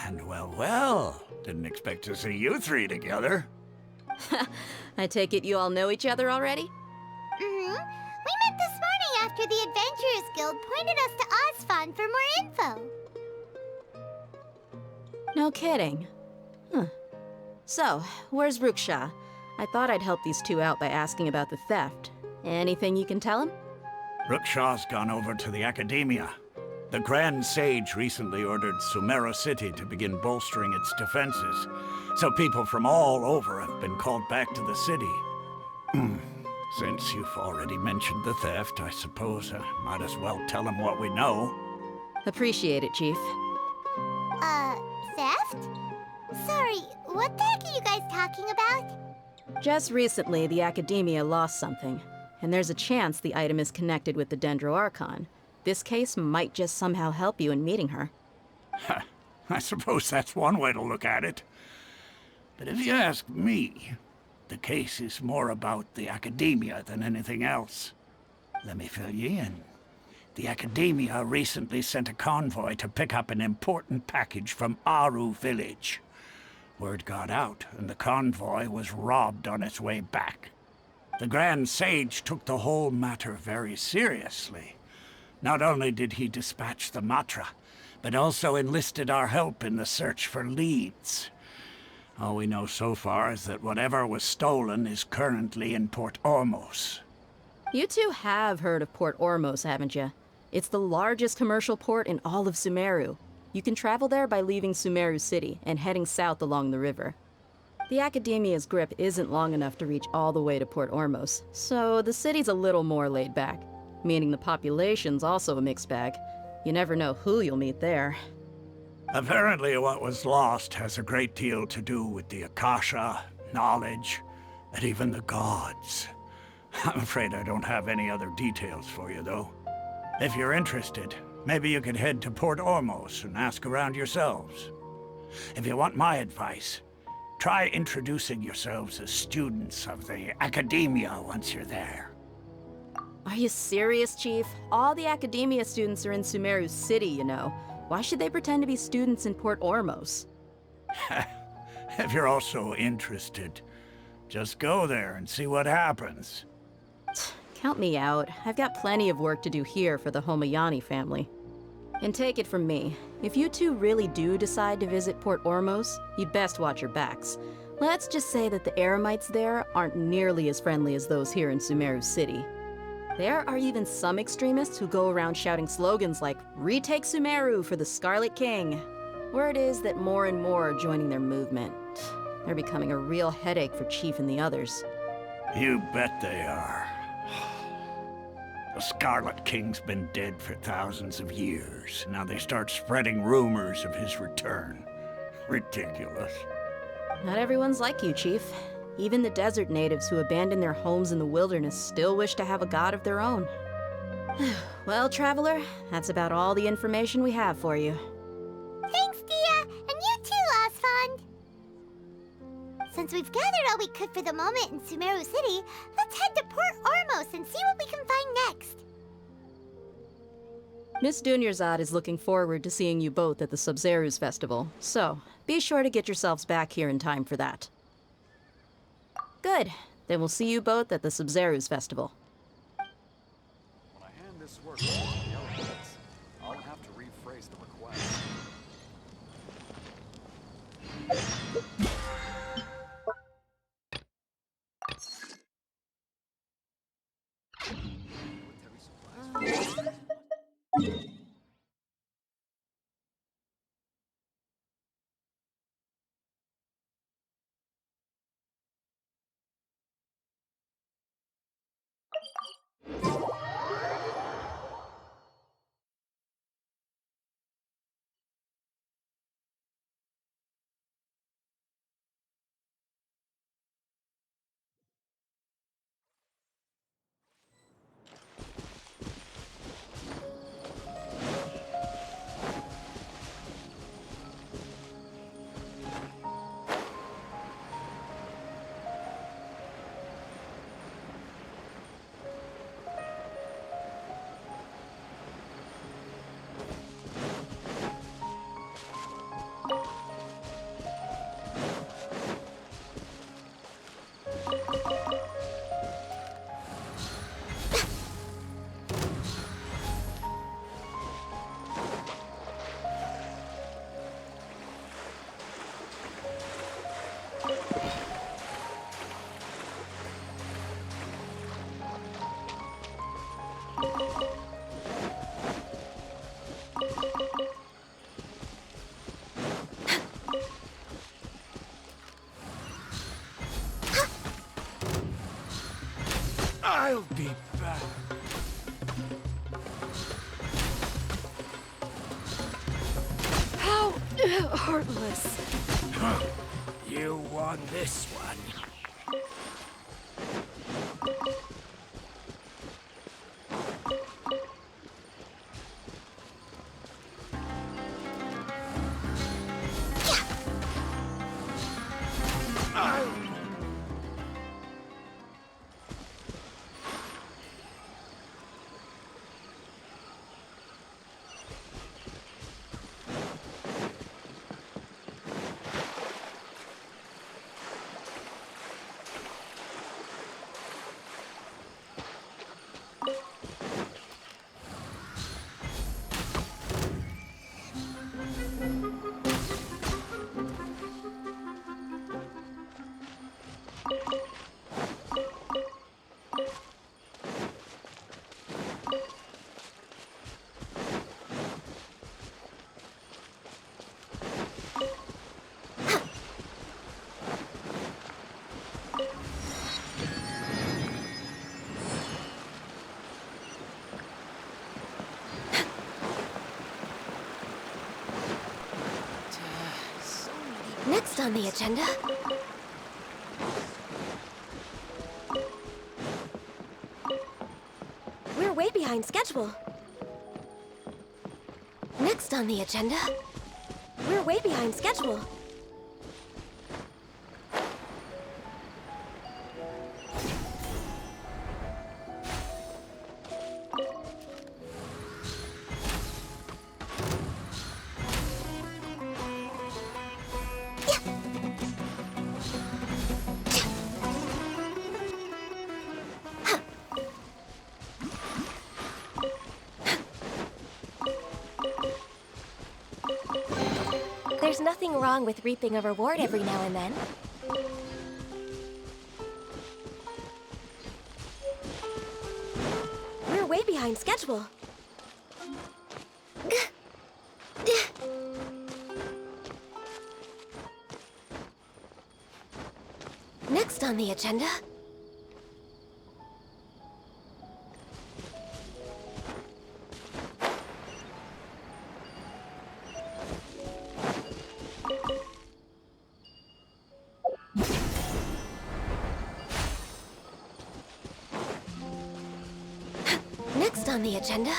And well, didn't expect to see you three together. I take it you all know each other already? Mm-hmm. We met this morning after the Adventurers Guild pointed us to Osfon for more info. No kidding. Huh. So, where's Ruksha? I thought I'd help these two out by asking about the theft. Anything you can tell him? Rukshaw's gone over to the Academia. The Grand Sage recently ordered Sumera City to begin bolstering its defenses, so people from all over have been called back to the city. Since you've already mentioned the theft, I suppose I might as well tell them what we know. Appreciate it, Chief. Theft? Sorry, what the heck are you guys talking about? Just recently, the Academia lost something, and there's a chance the item is connected with the Dendro Archon. This case might just somehow help you in meeting her. I suppose that's one way to look at it. But if you ask me, the case is more about the Academia than anything else. Let me fill you in. The Academia recently sent a convoy to pick up an important package from Aru village. Word got out, and the convoy was robbed on its way back. The Grand Sage took the whole matter very seriously. Not only did he dispatch the Matra, but also enlisted our help in the search for leads. All we know so far is that whatever was stolen is currently in Port Ormos. You two have heard of Port Ormos, haven't you? It's the largest commercial port in all of Sumeru. You can travel there by leaving Sumeru City and heading south along the river. The Academia's grip isn't long enough to reach all the way to Port Ormos, so the city's a little more laid back, meaning the population's also a mixed bag. You never know who you'll meet there. Apparently what was lost has a great deal to do with the Akasha, knowledge, and even the gods. I'm afraid I don't have any other details for you, though. If you're interested, maybe you could head to Port Ormos and ask around yourselves. If you want my advice, try introducing yourselves as students of the Academia once you're there. Are you serious, Chief? All the Academia students are in Sumeru City, you know. Why should they pretend to be students in Port Ormos? If you're also interested, just go there and see what happens. Count me out. I've got plenty of work to do here for the Homayani family. And take it from me, if you two really do decide to visit Port Ormos, you'd best watch your backs. Let's just say that the Eremites there aren't nearly as friendly as those here in Sumeru City. There are even some extremists who go around shouting slogans like, "Retake Sumeru for the Scarlet King." Word is that more and more are joining their movement. They're becoming a real headache for Chief and the others. You bet they are. The Scarlet King's been dead for thousands of years. Now they start spreading rumors of his return. Ridiculous. Not everyone's like you, Chief. Even the desert natives who abandoned their homes in the wilderness still wish to have a god of their own. Well, Traveler, that's about all the information we have for you. Thanks, Dia! And you too, Osfond! Since we've gathered all we could for the moment in Sumeru City, let's head to Port Ormos and see what we can find next. Miss Dunyarzad is looking forward to seeing you both at the Sub-Zerus Festival, so be sure to get yourselves back here in time for that. Good. Then we'll see you both at the Sub-Zerus Festival. When I hand this work over to the elements, I'll have to rephrase the request. I'll be back. How heartless. You won this one. Next on the agenda... We're way behind schedule. Next on the agenda... We're way behind schedule. There's nothing wrong with reaping a reward every now and then. We're way behind schedule. Next on the agenda... Next on the agenda...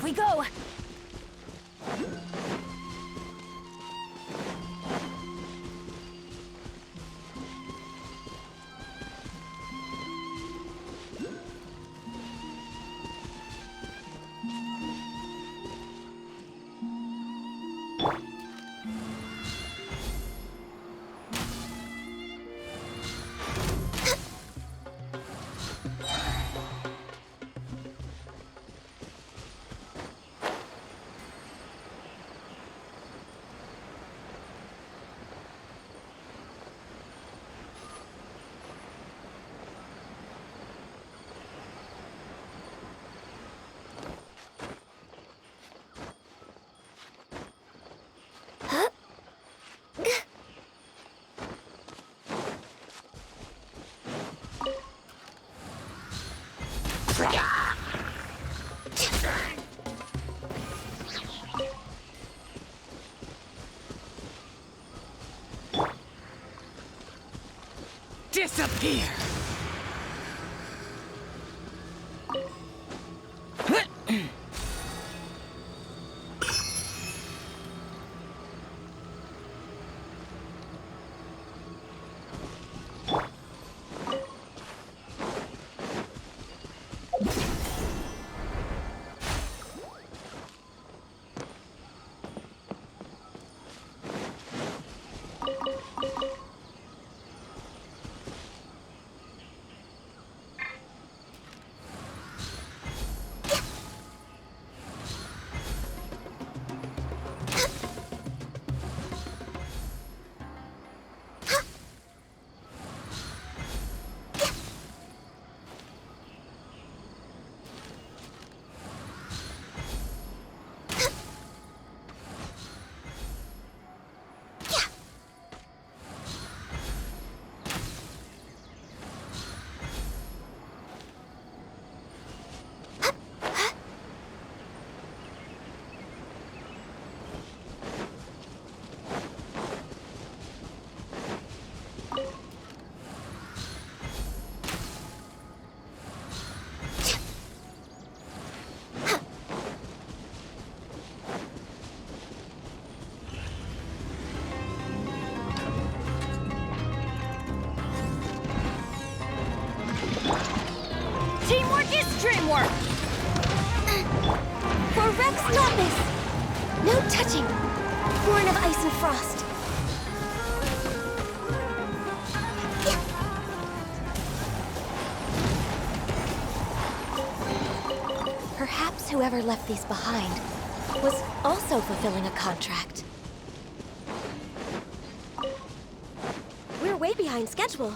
we go! Disappear! extreme work! For Rex Lapis! No touching! Born of ice and frost. Perhaps whoever left these behind was also fulfilling a contract. We're way behind schedule.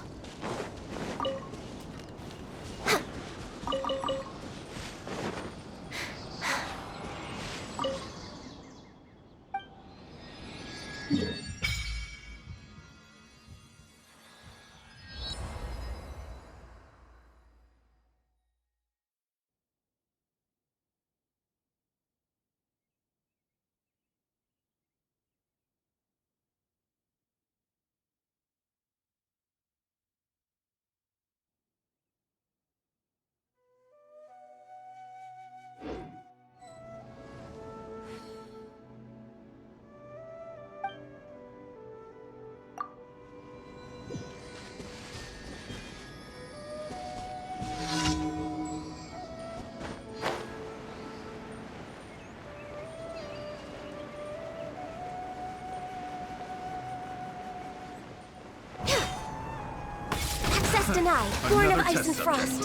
Access denied. Born of ice and frost.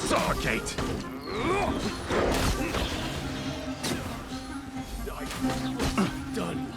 Suffocate! Done.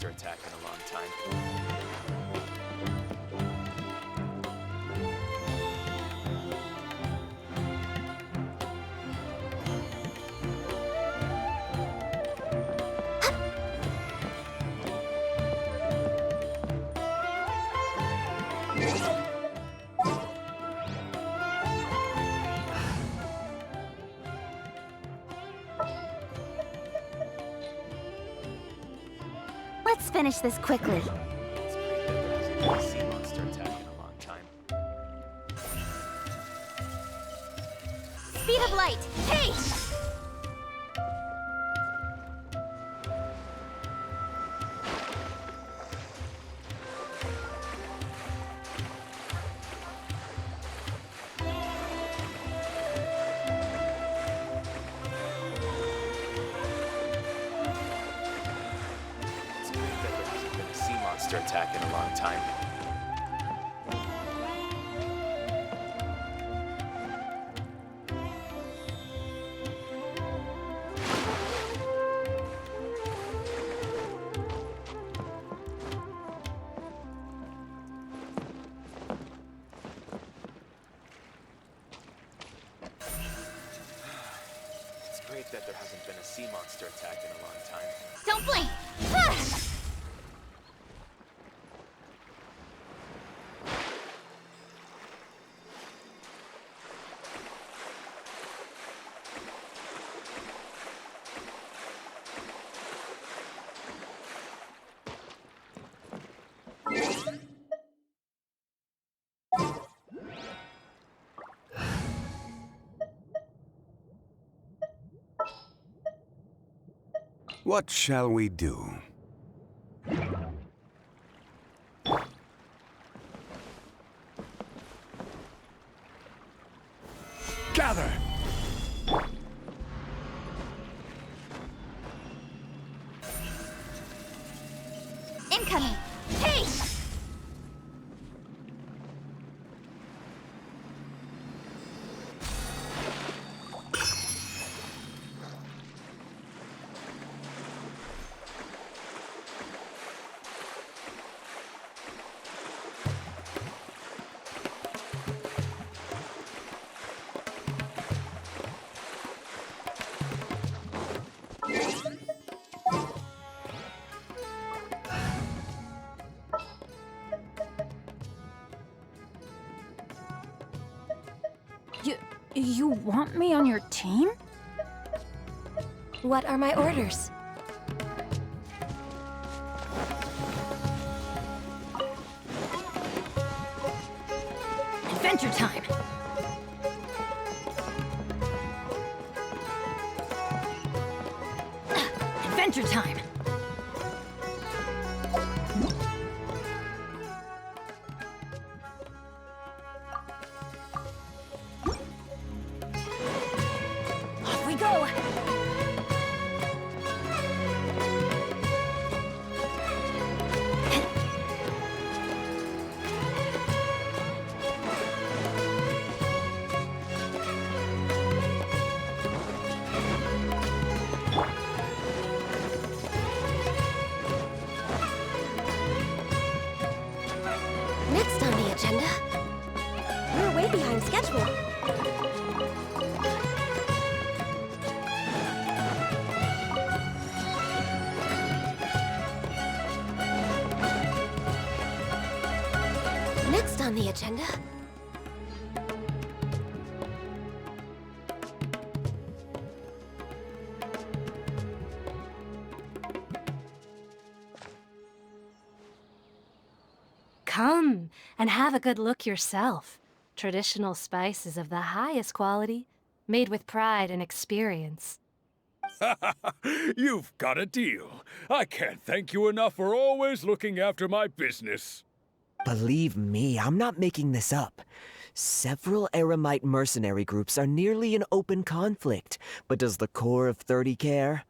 Attack in a long time. Let's finish this quickly. It's great that there hasn't been a sea monster attack in a long time. Speed of light. Hey! monster attack in a long time. It's great that there hasn't been a sea monster attack in a long time. Don't blink! What shall we do? Gather! Incoming! Hey! You want me on your team? What are my orders? Adventure time! Adventure time! Off we go! Next on the agenda, we're way behind schedule. Next on the agenda. Come and have a good look yourself. Traditional spices of the highest quality, made with pride and experience. You've got a deal. I can't thank you enough for always looking after my business. Believe me, I'm not making this up. Several Eremite mercenary groups are nearly in open conflict, but does the core of 30 care?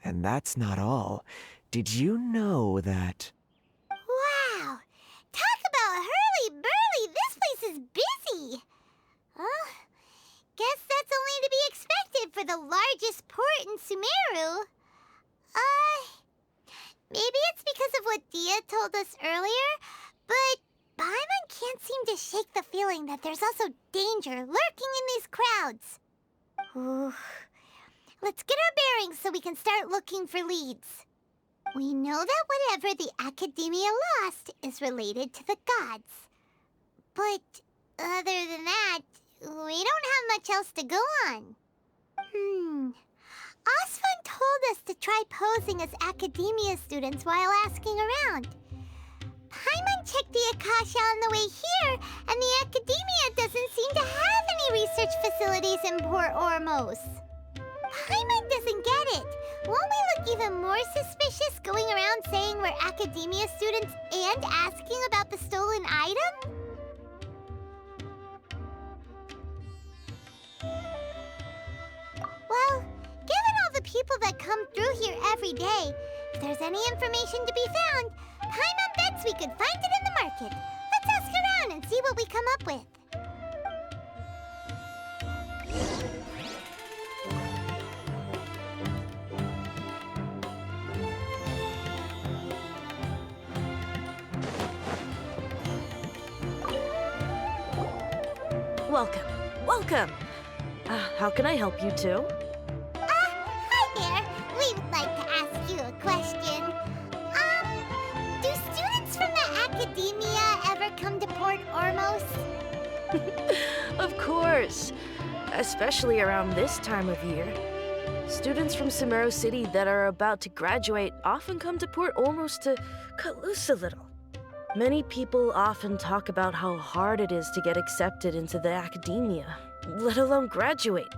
And that's not all. Did you know that... Wow! Talk about hurly-burly! This place is busy! Guess that's only to be expected for the largest port in Sumeru. Maybe it's because of what Dia told us earlier, but Paimon can't seem to shake the feeling that there's also danger lurking in these crowds. Ooh. Let's get our bearings so we can start looking for leads. We know that whatever the Academia lost is related to the gods. But other than that, we don't have much else to go on. Osfun told us to try posing as Academia students while asking around. Paimon checked the Akasha on the way here, and the Academia doesn't seem to have any research facilities in Port Ormos. Paimon doesn't get it. Won't we look even more suspicious going around saying we're Academia students and asking about the stolen item? Well, given all the people that come through here every day, If there's any information to be found, Paimon bets we could find it in the market. Let's ask around and see what we come up with. Welcome. Welcome. How can I help you too? Hi there. We would like to ask you a question. Do students from the academia ever come to Port Ormos? Of course. Especially around this time of year. Students from Sumero City that are about to graduate often come to Port Ormos to cut loose a little. Many people often talk about how hard it is to get accepted into the academia, let alone graduate.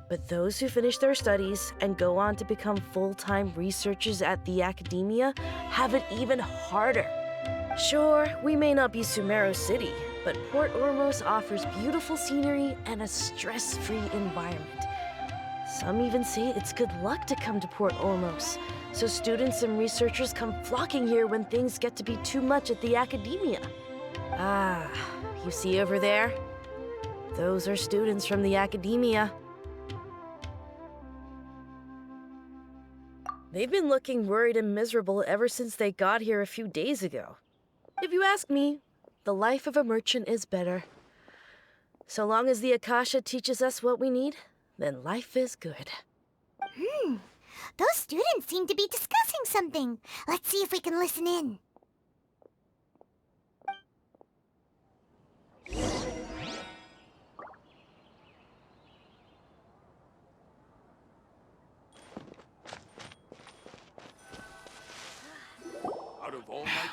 But those who finish their studies and go on to become full-time researchers at the academia have it even harder. Sure, we may not be Sumero City, but Port Ormos offers beautiful scenery and a stress-free environment. Some even say it's good luck to come to Port Ormos, so students and researchers come flocking here when things get to be too much at the academia. Ah, you see over there? Those are students from the academia. They've been looking worried and miserable ever since they got here a few days ago. If you ask me, the life of a merchant is better. So long as the Akasha teaches us what we need, then life is good. Those students seem to be discussing something. Let's see if we can listen in.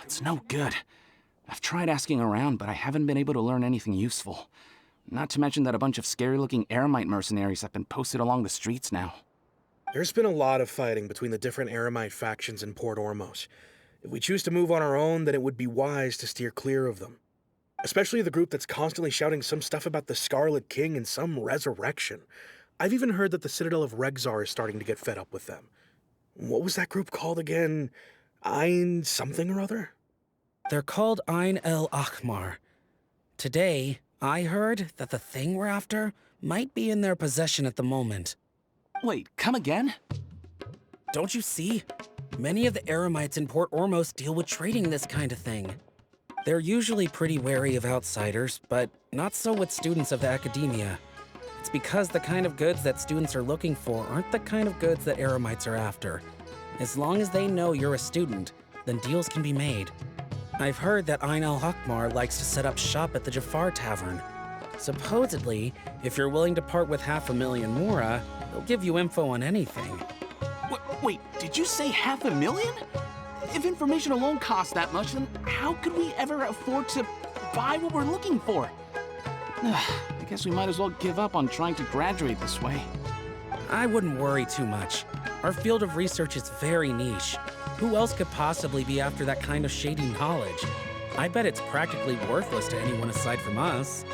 It's no good. I've tried asking around, but I haven't been able to learn anything useful. Not to mention that a bunch of scary-looking Eremite mercenaries have been posted along the streets now. There's been a lot of fighting between the different Eremite factions in Port Ormos. If we choose to move on our own, then it would be wise to steer clear of them. Especially the group that's constantly shouting some stuff about the Scarlet King and some resurrection. I've even heard that the Citadel of Regzar is starting to get fed up with them. What was that group called again? Ein something or other? They're called Ein el Akhmar. Today, I heard that the thing we're after might be in their possession at the moment. Wait, come again? Don't you see? Many of the Eremites in Port Ormos deal with trading this kind of thing. They're usually pretty wary of outsiders, but not so with students of the academia. It's because the kind of goods that students are looking for aren't the kind of goods that Eremites are after. As long as they know you're a student, then deals can be made. I've heard that Ein el-Hakmar likes to set up shop at the Jafar Tavern. Supposedly, if you're willing to part with 500,000 Mora, they'll give you info on anything. Wait, did you say 500,000? If information alone costs that much, then how could we ever afford to buy what we're looking for? I guess we might as well give up on trying to graduate this way. I wouldn't worry too much. Our field of research is very niche. Who else could possibly be after that kind of shady knowledge? I bet it's practically worthless to anyone aside from us.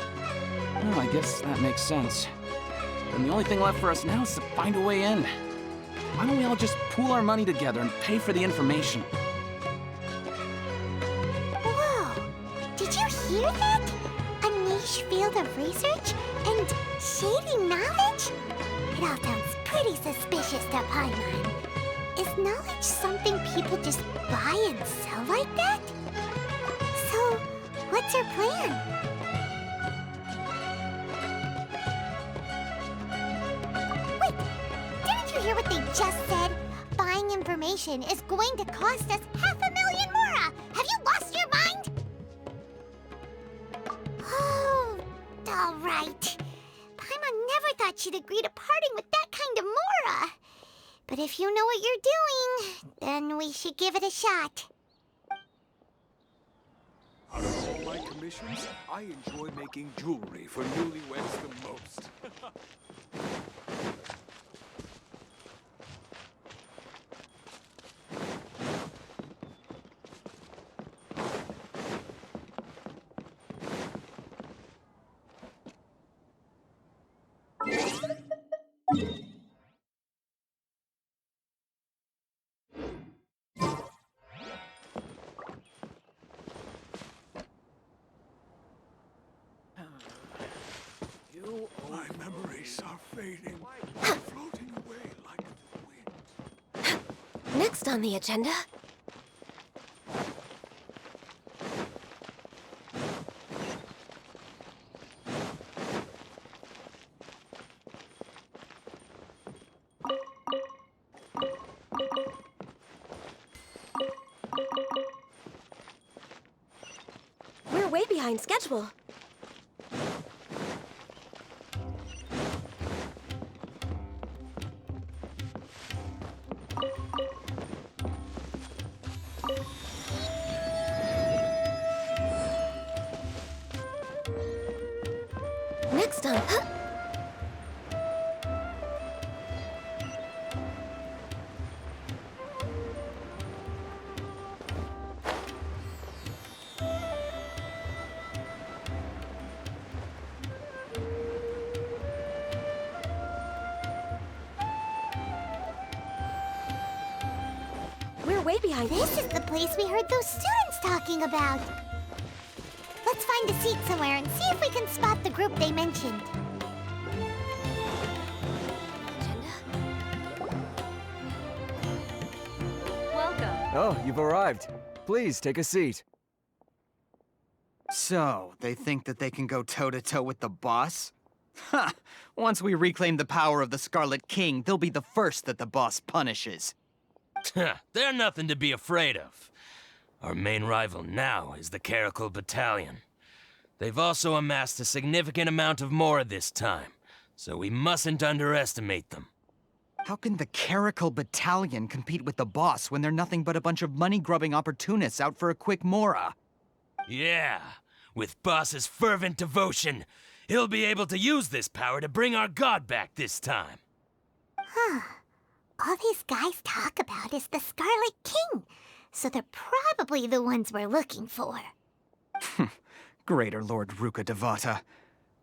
Well, I guess that makes sense. And the only thing left for us now is to find a way in. Why don't we all just pool our money together and pay for the information? Whoa! Did you hear that? A niche field of research and shady knowledge? It all sounds pretty suspicious to Paimon. Is knowledge something people just buy and sell like that? So, what's our plan? Wait, didn't you hear what they just said? Buying information is going to cost us 500,000 Mora! Have you lost your mind? Oh, all right. Paimon never thought she'd agree to parting with that kind of Mora. But if you know what you're doing, then we should give it a shot. Out of all my commissions, I enjoy making jewelry for newlyweds the most. fading, floating away like the wind. Next on the agenda. We're way behind schedule. Next on... We're way behind. This is the place we heard those students talking about. Let's find a seat somewhere and see if we can spot the group they mentioned. Welcome. Oh, you've arrived. Please, take a seat. So, they think that they can go toe-to-toe with the boss? Ha! Once we reclaim the power of the Scarlet King, they'll be the first that the boss punishes. They're nothing to be afraid of. Our main rival now is the Caracal Battalion. They've also amassed a significant amount of Mora this time, so we mustn't underestimate them. How can the Caracal Battalion compete with the boss when they're nothing but a bunch of money-grubbing opportunists out for a quick Mora? Yeah, with Boss's fervent devotion, he'll be able to use this power to bring our god back this time. Huh. All these guys talk about is the Scarlet King, so they're probably the ones we're looking for. Greater Lord Ruka Devata.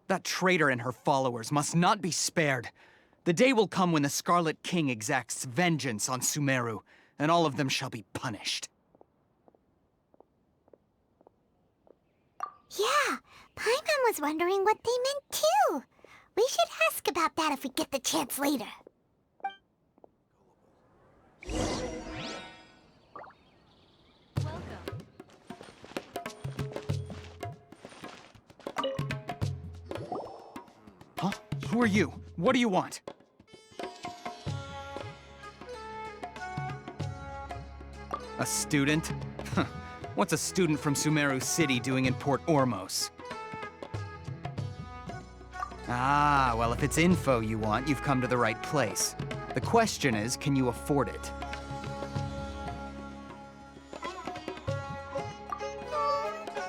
That traitor and her followers must not be spared. The day will come when the Scarlet King exacts vengeance on Sumeru, and all of them shall be punished. Yeah, Paimon was wondering what they meant too. We should ask about that if we get the chance later. Huh? Who are you? What do you want? A student? Huh. What's a student from Sumeru City doing in Port Ormos? Ah, well, if it's info you want, you've come to the right place. The question is, can you afford it?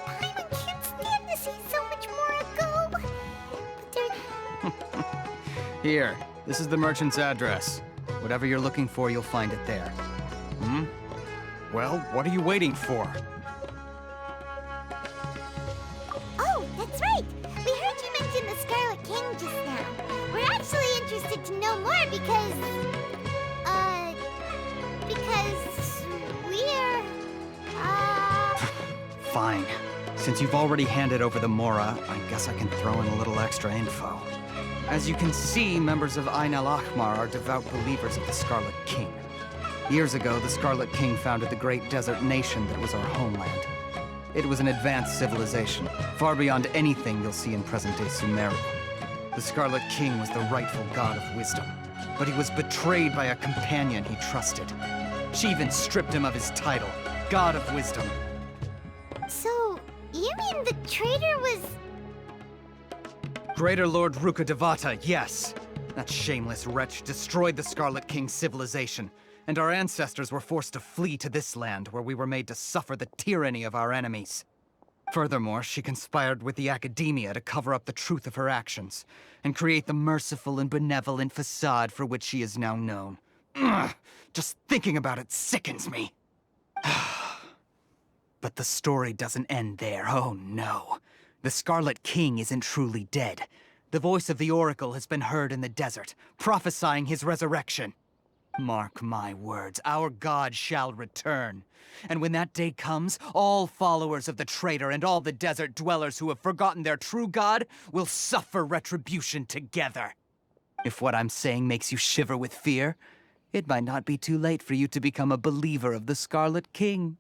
Paimon can't stand to see so much more go. But they're... Here, this is the merchant's address. Whatever you're looking for, you'll find it there. Hmm? Well, what are you waiting for? Oh, that's right! We heard you mention the Scarlet King just now. We're actually interested to know more because we're, Fine. Since you've already handed over the Mora, I guess I can throw in a little extra info. As you can see, members of Ain al-Ahmar are devout believers of the Scarlet King. Years ago, the Scarlet King founded the great desert nation that was our homeland. It was an advanced civilization, far beyond anything you'll see in present-day Sumeru. The Scarlet King was the rightful god of wisdom, but he was betrayed by a companion he trusted. She even stripped him of his title, God of Wisdom. So, you mean the traitor was... Greater Lord Ruka Devata, yes. That shameless wretch destroyed the Scarlet King's civilization, and our ancestors were forced to flee to this land where we were made to suffer the tyranny of our enemies. Furthermore, she conspired with the academia to cover up the truth of her actions, and create the merciful and benevolent facade for which she is now known. Ugh, just thinking about it sickens me. But the story doesn't end there, oh no. The Scarlet King isn't truly dead. The voice of the Oracle has been heard in the desert, prophesying his resurrection. Mark my words, our god shall return. And when that day comes, all followers of the traitor and all the desert dwellers who have forgotten their true god will suffer retribution together. If what I'm saying makes you shiver with fear, it might not be too late for you to become a believer of the Scarlet King.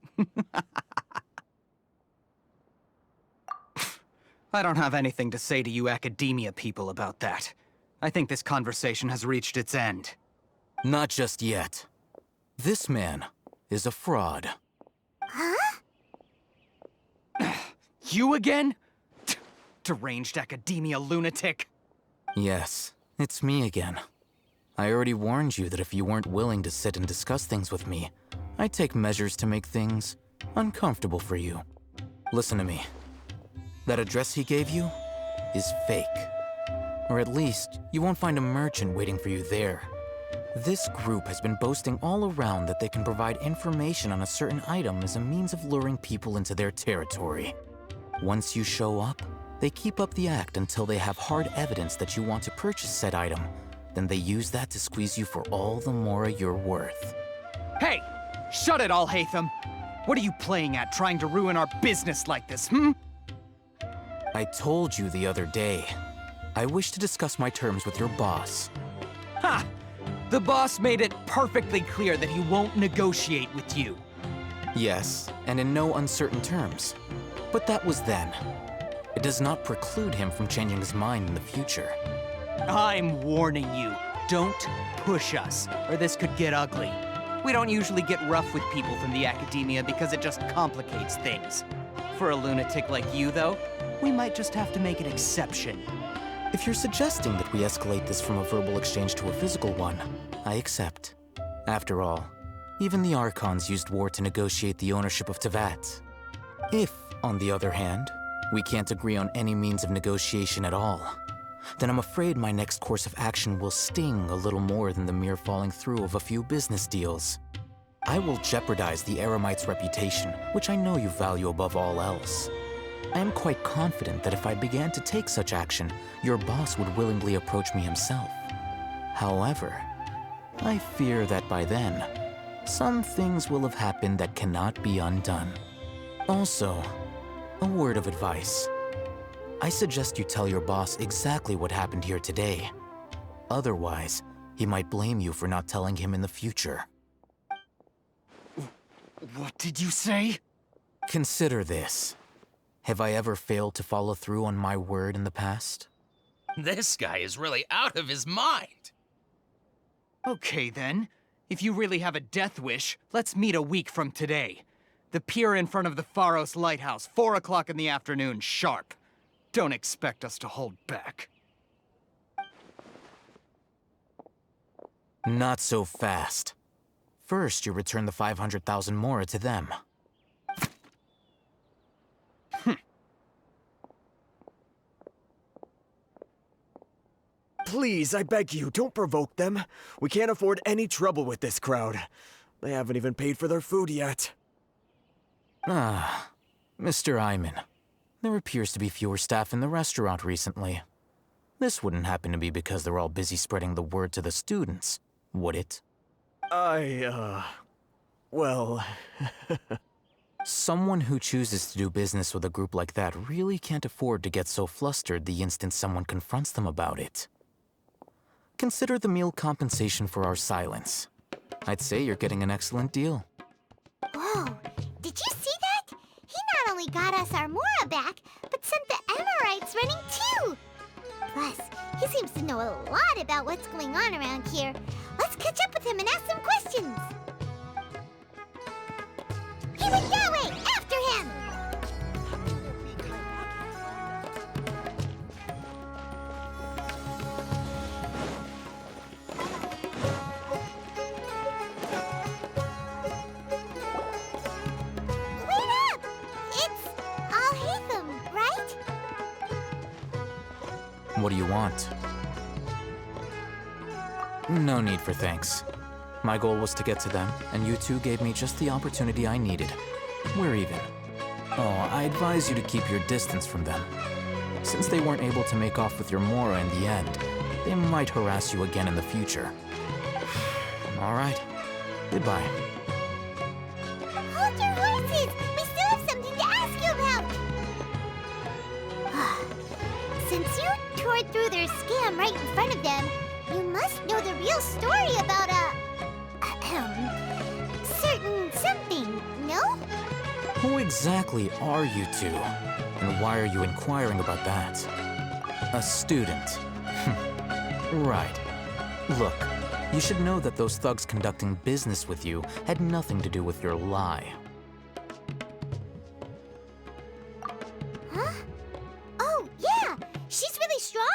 I don't have anything to say to you academia people about that. I think this conversation has reached its end. Not just yet. This man is a fraud. Huh? You again? Deranged academia lunatic. Yes, it's me again. I already warned you that if you weren't willing to sit and discuss things with me, I'd take measures to make things uncomfortable for you. Listen to me. That address he gave you is fake. Or at least, you won't find a merchant waiting for you there. This group has been boasting all around that they can provide information on a certain item as a means of luring people into their territory. Once you show up, they keep up the act until they have hard evidence that you want to purchase said item. Then they use that to squeeze you for all the more you're worth. Hey! Shut it all, Hatham! What are you playing at, trying to ruin our business like this, hmm? I told you the other day. I wish to discuss my terms with your boss. Ha! The boss made it perfectly clear that he won't negotiate with you. Yes, and in no uncertain terms. But that was then. It does not preclude him from changing his mind in the future. I'm warning you, don't push us, or this could get ugly. We don't usually get rough with people from the academia because it just complicates things. For a lunatic like you, though, we might just have to make an exception. If you're suggesting that we escalate this from a verbal exchange to a physical one, I accept. After all, even the Archons used war to negotiate the ownership of Teyvat. If, on the other hand, we can't agree on any means of negotiation at all, then I'm afraid my next course of action will sting a little more than the mere falling through of a few business deals. I will jeopardize the Eremite's reputation, which I know you value above all else. I am quite confident that if I began to take such action, your boss would willingly approach me himself. However, I fear that by then, some things will have happened that cannot be undone. Also, a word of advice. I suggest you tell your boss exactly what happened here today. Otherwise, he might blame you for not telling him in the future. What did you say? Consider this. Have I ever failed to follow through on my word in the past? This guy is really out of his mind. Okay then. If you really have a death wish, let's meet a week from today. The pier in front of the Pharos Lighthouse, 4 o'clock in the afternoon, sharp. Don't expect us to hold back. Not so fast. First, you return the 500,000 mora to them. Please, I beg you, don't provoke them. We can't afford any trouble with this crowd. They haven't even paid for their food yet. Ah, Mr. Iman. There appears to be fewer staff in the restaurant recently. This wouldn't happen to be because they're all busy spreading the word to the students, would it? Well... Someone who chooses to do business with a group like that really can't afford to get so flustered the instant someone confronts them about it. Consider the meal compensation for our silence. I'd say you're getting an excellent deal. Whoa, did you see that? He not only got us our Mora back, but sent the Amorites running too! Plus, he seems to know a lot about what's going on around here. Let's catch up with him and ask some questions! He went that way! After him! Wait up! It's Al-Haytham, right? What do you want? No need for thanks. My goal was to get to them, and you two gave me just the opportunity I needed. We're even. Oh, I advise you to keep your distance from them. Since they weren't able to make off with your Mora in the end, they might harass you again in the future. All right. Goodbye. Hold your horses! We still have something to ask you about! Since you tore through their scam right in front of them, You must know the real story about certain something, no? Who exactly are you two? And why are you inquiring about that? A student. Right. Look, you should know that those thugs conducting business with you had nothing to do with your lie. Huh? Oh, yeah! She's really strong!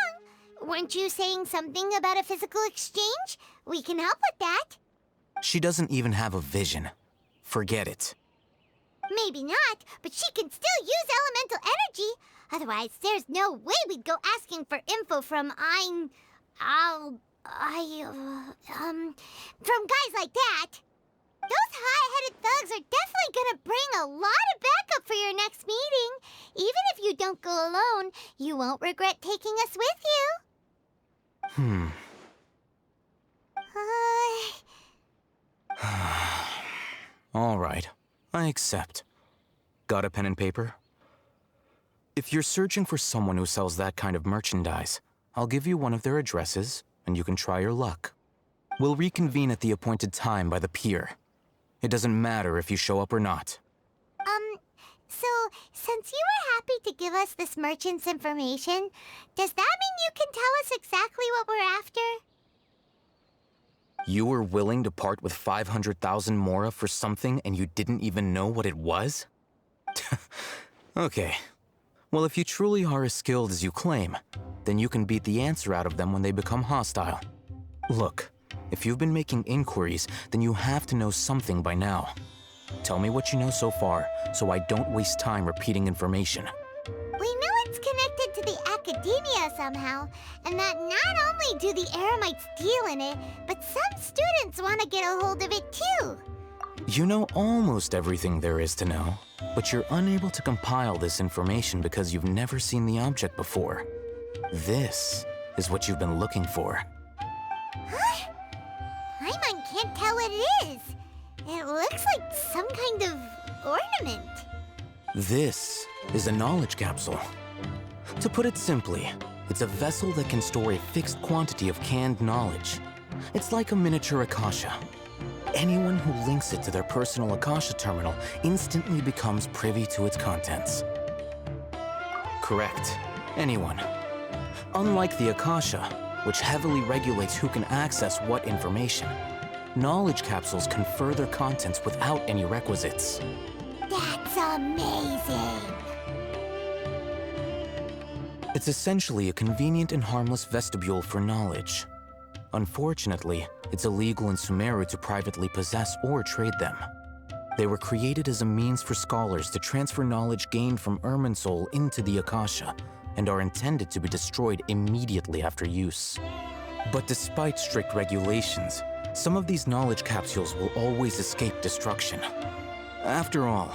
Weren't you saying something about a physical exchange? We can help with that. She doesn't even have a vision. Forget it. Maybe not, but she can still use elemental energy. Otherwise, there's no way we'd go asking for info from from guys like that. Those high-headed thugs are definitely gonna bring a lot of backup for your next meeting. Even if you don't go alone, you won't regret taking us with you. All right, I accept. Got a pen and paper? If you're searching for someone who sells that kind of merchandise, I'll give you one of their addresses, and you can try your luck. We'll reconvene at the appointed time by the pier. It doesn't matter if you show up or not. So, since you were happy to give us this merchant's information, does that mean you can tell us exactly what we're after? You were willing to part with 500,000 mora for something and you didn't even know what it was? Okay. Well, if you truly are as skilled as you claim, then you can beat the answer out of them when they become hostile. Look, if you've been making inquiries, then you have to know something by now. Tell me what you know so far, so I don't waste time repeating information. We know it's connected to the academia somehow, and that not only do the Eremites deal in it, but some students want to get a hold of it too. You know almost everything there is to know, but you're unable to compile this information because you've never seen the object before. This is what you've been looking for. Huh? Paimon can't tell what it is. It looks like some kind of ornament. This is a knowledge capsule. To put it simply, it's a vessel that can store a fixed quantity of canned knowledge. It's like a miniature Akasha. Anyone who links it to their personal Akasha terminal instantly becomes privy to its contents. Correct. Anyone. Unlike the Akasha, which heavily regulates who can access what information, knowledge capsules confer their contents without any requisites. That's amazing! It's essentially a convenient and harmless vestibule for knowledge. Unfortunately, it's illegal in Sumeru to privately possess or trade them. They were created as a means for scholars to transfer knowledge gained from Irminsul into the Akasha, and are intended to be destroyed immediately after use. But despite strict regulations, some of these knowledge capsules will always escape destruction. After all,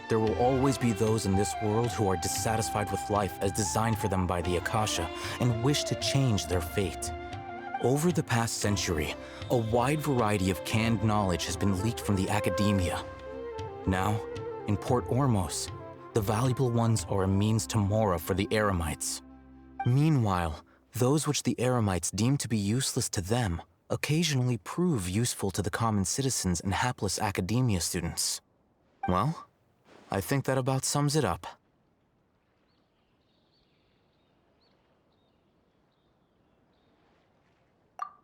there will always be those in this world who are dissatisfied with life as designed for them by the Akasha and wish to change their fate. Over the past century, a wide variety of canned knowledge has been leaked from the academia. Now, in Port Ormos, the valuable ones are a means to mora for the Eremites. Meanwhile, those which the Eremites deem to be useless to them occasionally prove useful to the common citizens and hapless academia students. Well, I think that about sums it up.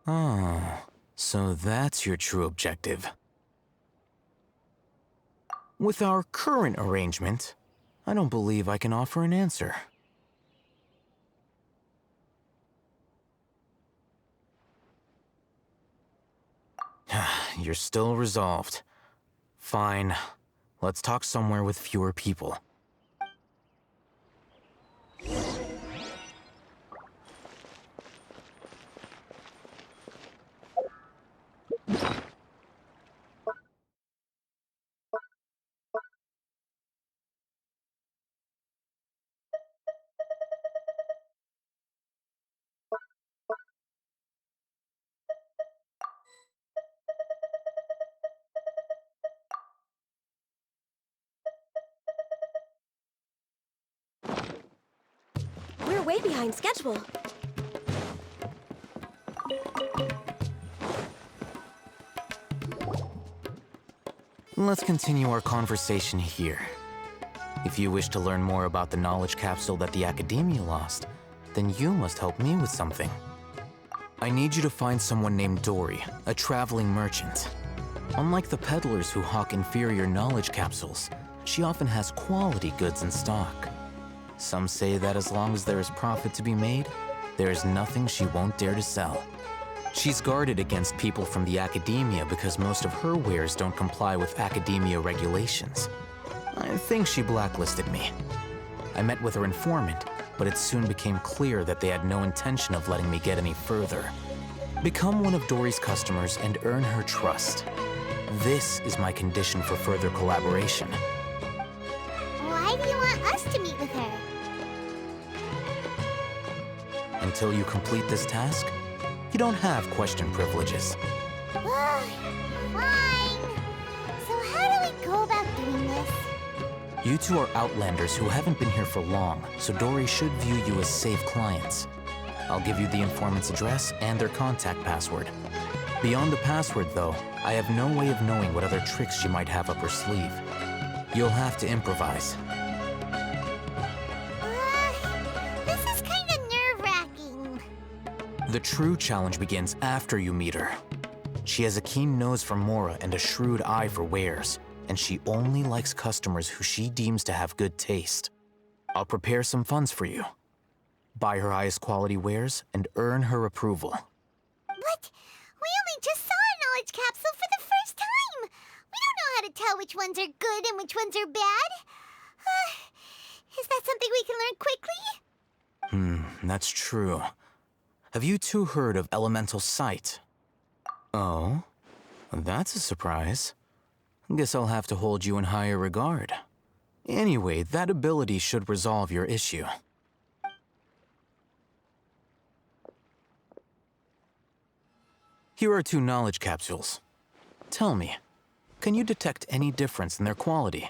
Oh, so that's your true objective. With our current arrangement, I don't believe I can offer an answer. You're still resolved. Fine. Let's talk somewhere with fewer people. We're way behind schedule. Let's continue our conversation here. If you wish to learn more about the knowledge capsule that the Academia lost, then you must help me with something. I need you to find someone named Dory, a traveling merchant. Unlike the peddlers who hawk inferior knowledge capsules, she often has quality goods in stock. Some say that as long as there is profit to be made, there is nothing she won't dare to sell. She's guarded against people from the Academia because most of her wares don't comply with Academia regulations. I think she blacklisted me. I met with her informant, but it soon became clear that they had no intention of letting me get any further. Become one of Dory's customers and earn her trust. This is my condition for further collaboration. Why do you want us to meet with her? Until you complete this task, you don't have question privileges. Fine. So how do we go about doing this? You two are outlanders who haven't been here for long, so Dory should view you as safe clients. I'll give you the informant's address and their contact password. Beyond the password, though, I have no way of knowing what other tricks she might have up her sleeve. You'll have to improvise. This is kind of nerve-wracking. The true challenge begins after you meet her. She has a keen nose for Mora and a shrewd eye for wares, and she only likes customers who she deems to have good taste. I'll prepare some funds for you. Buy her highest quality wares and earn her approval. But we only just saw a knowledge capsule for the first time. We don't know how to tell which ones are good and which ones are bad. Is that something we can learn quickly? That's true. Have you two heard of elemental sight? Oh, that's a surprise. Guess I'll have to hold you in higher regard. Anyway, that ability should resolve your issue. Here are 2 knowledge capsules. Tell me, can you detect any difference in their quality?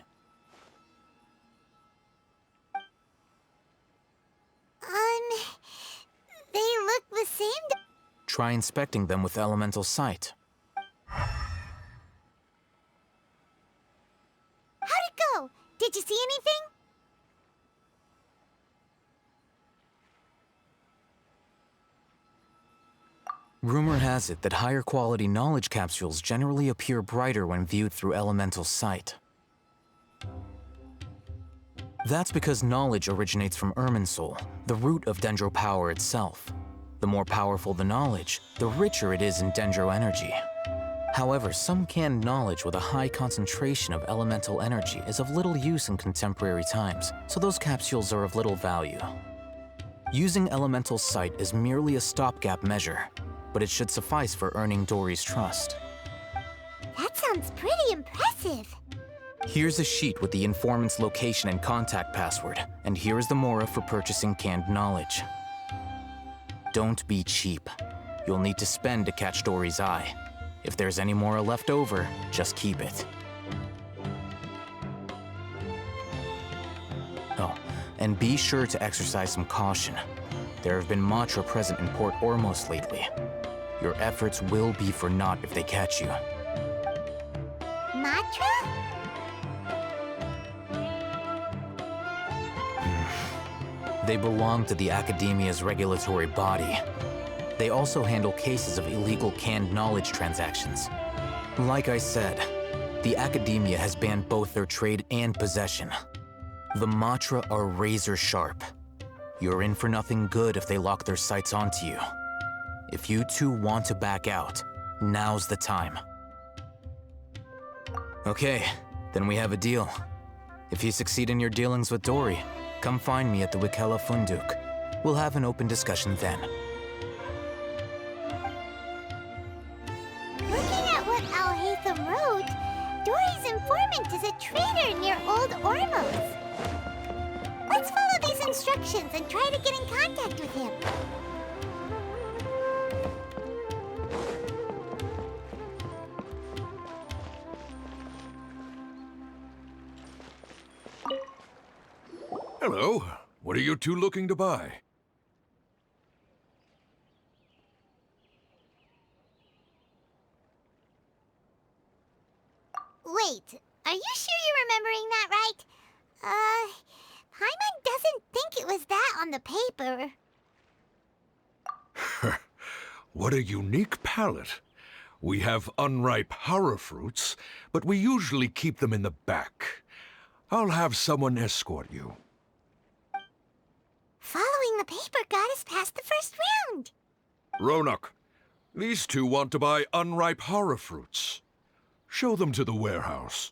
They look the same. Try inspecting them with elemental sight. How'd it go? Did you see anything? Rumor has it that higher quality knowledge capsules generally appear brighter when viewed through elemental sight. That's because knowledge originates from Irminsul, the root of Dendro power itself. The more powerful the knowledge, the richer it is in Dendro energy. However, some canned knowledge with a high concentration of elemental energy is of little use in contemporary times, so those capsules are of little value. Using elemental sight is merely a stopgap measure, but it should suffice for earning Dory's trust. That sounds pretty impressive. Here's a sheet with the informant's location and contact password, and here is the Mora for purchasing canned knowledge. Don't be cheap. You'll need to spend to catch Dory's eye. If there's any Mora left over, just keep it. Oh, and be sure to exercise some caution. There have been Matra present in Port Ormos lately. Your efforts will be for naught if they catch you. Matra? They belong to the Academia's regulatory body. They also handle cases of illegal canned knowledge transactions. Like I said, the Academia has banned both their trade and possession. The Matra are razor sharp. You're in for nothing good if they lock their sights onto you. If you two want to back out, now's the time. Okay, then we have a deal. If you succeed in your dealings with Dory, come find me at the Wikela Funduk. We'll have an open discussion then. Looking at what Al-Haytham wrote, Dory's informant is a trader near Old Ormos. Let's follow these instructions and try to get in contact with him. Hello. What are you two looking to buy? Wait, are you sure you're remembering that right? Paimon doesn't think it was that on the paper. What a unique palate. We have unripe horror fruits, but we usually keep them in the back. I'll have someone escort you. Following the paper got us past the first round. Ronak, these two want to buy unripe horror fruits. Show them to the warehouse.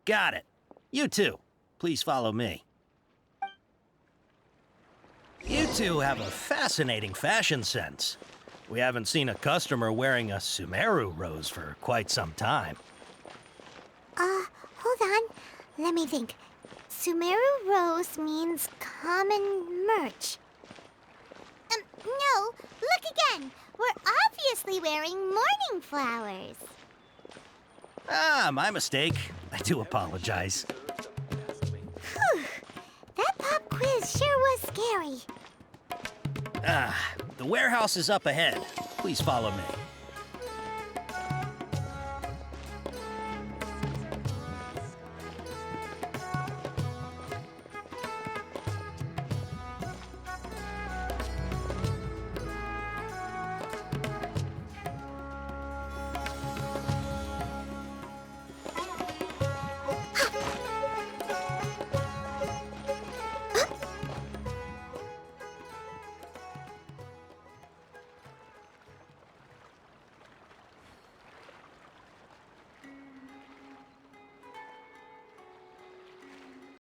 Got it. You two, please follow me. You two have a fascinating fashion sense. We haven't seen a customer wearing a Sumeru rose for quite some time. Hold on. Let me think. Sumeru rose means common merch. No, look again. We're obviously wearing morning flowers. Ah, my mistake. I do apologize. Whew. That pop quiz sure was scary. The warehouse is up ahead. Please follow me.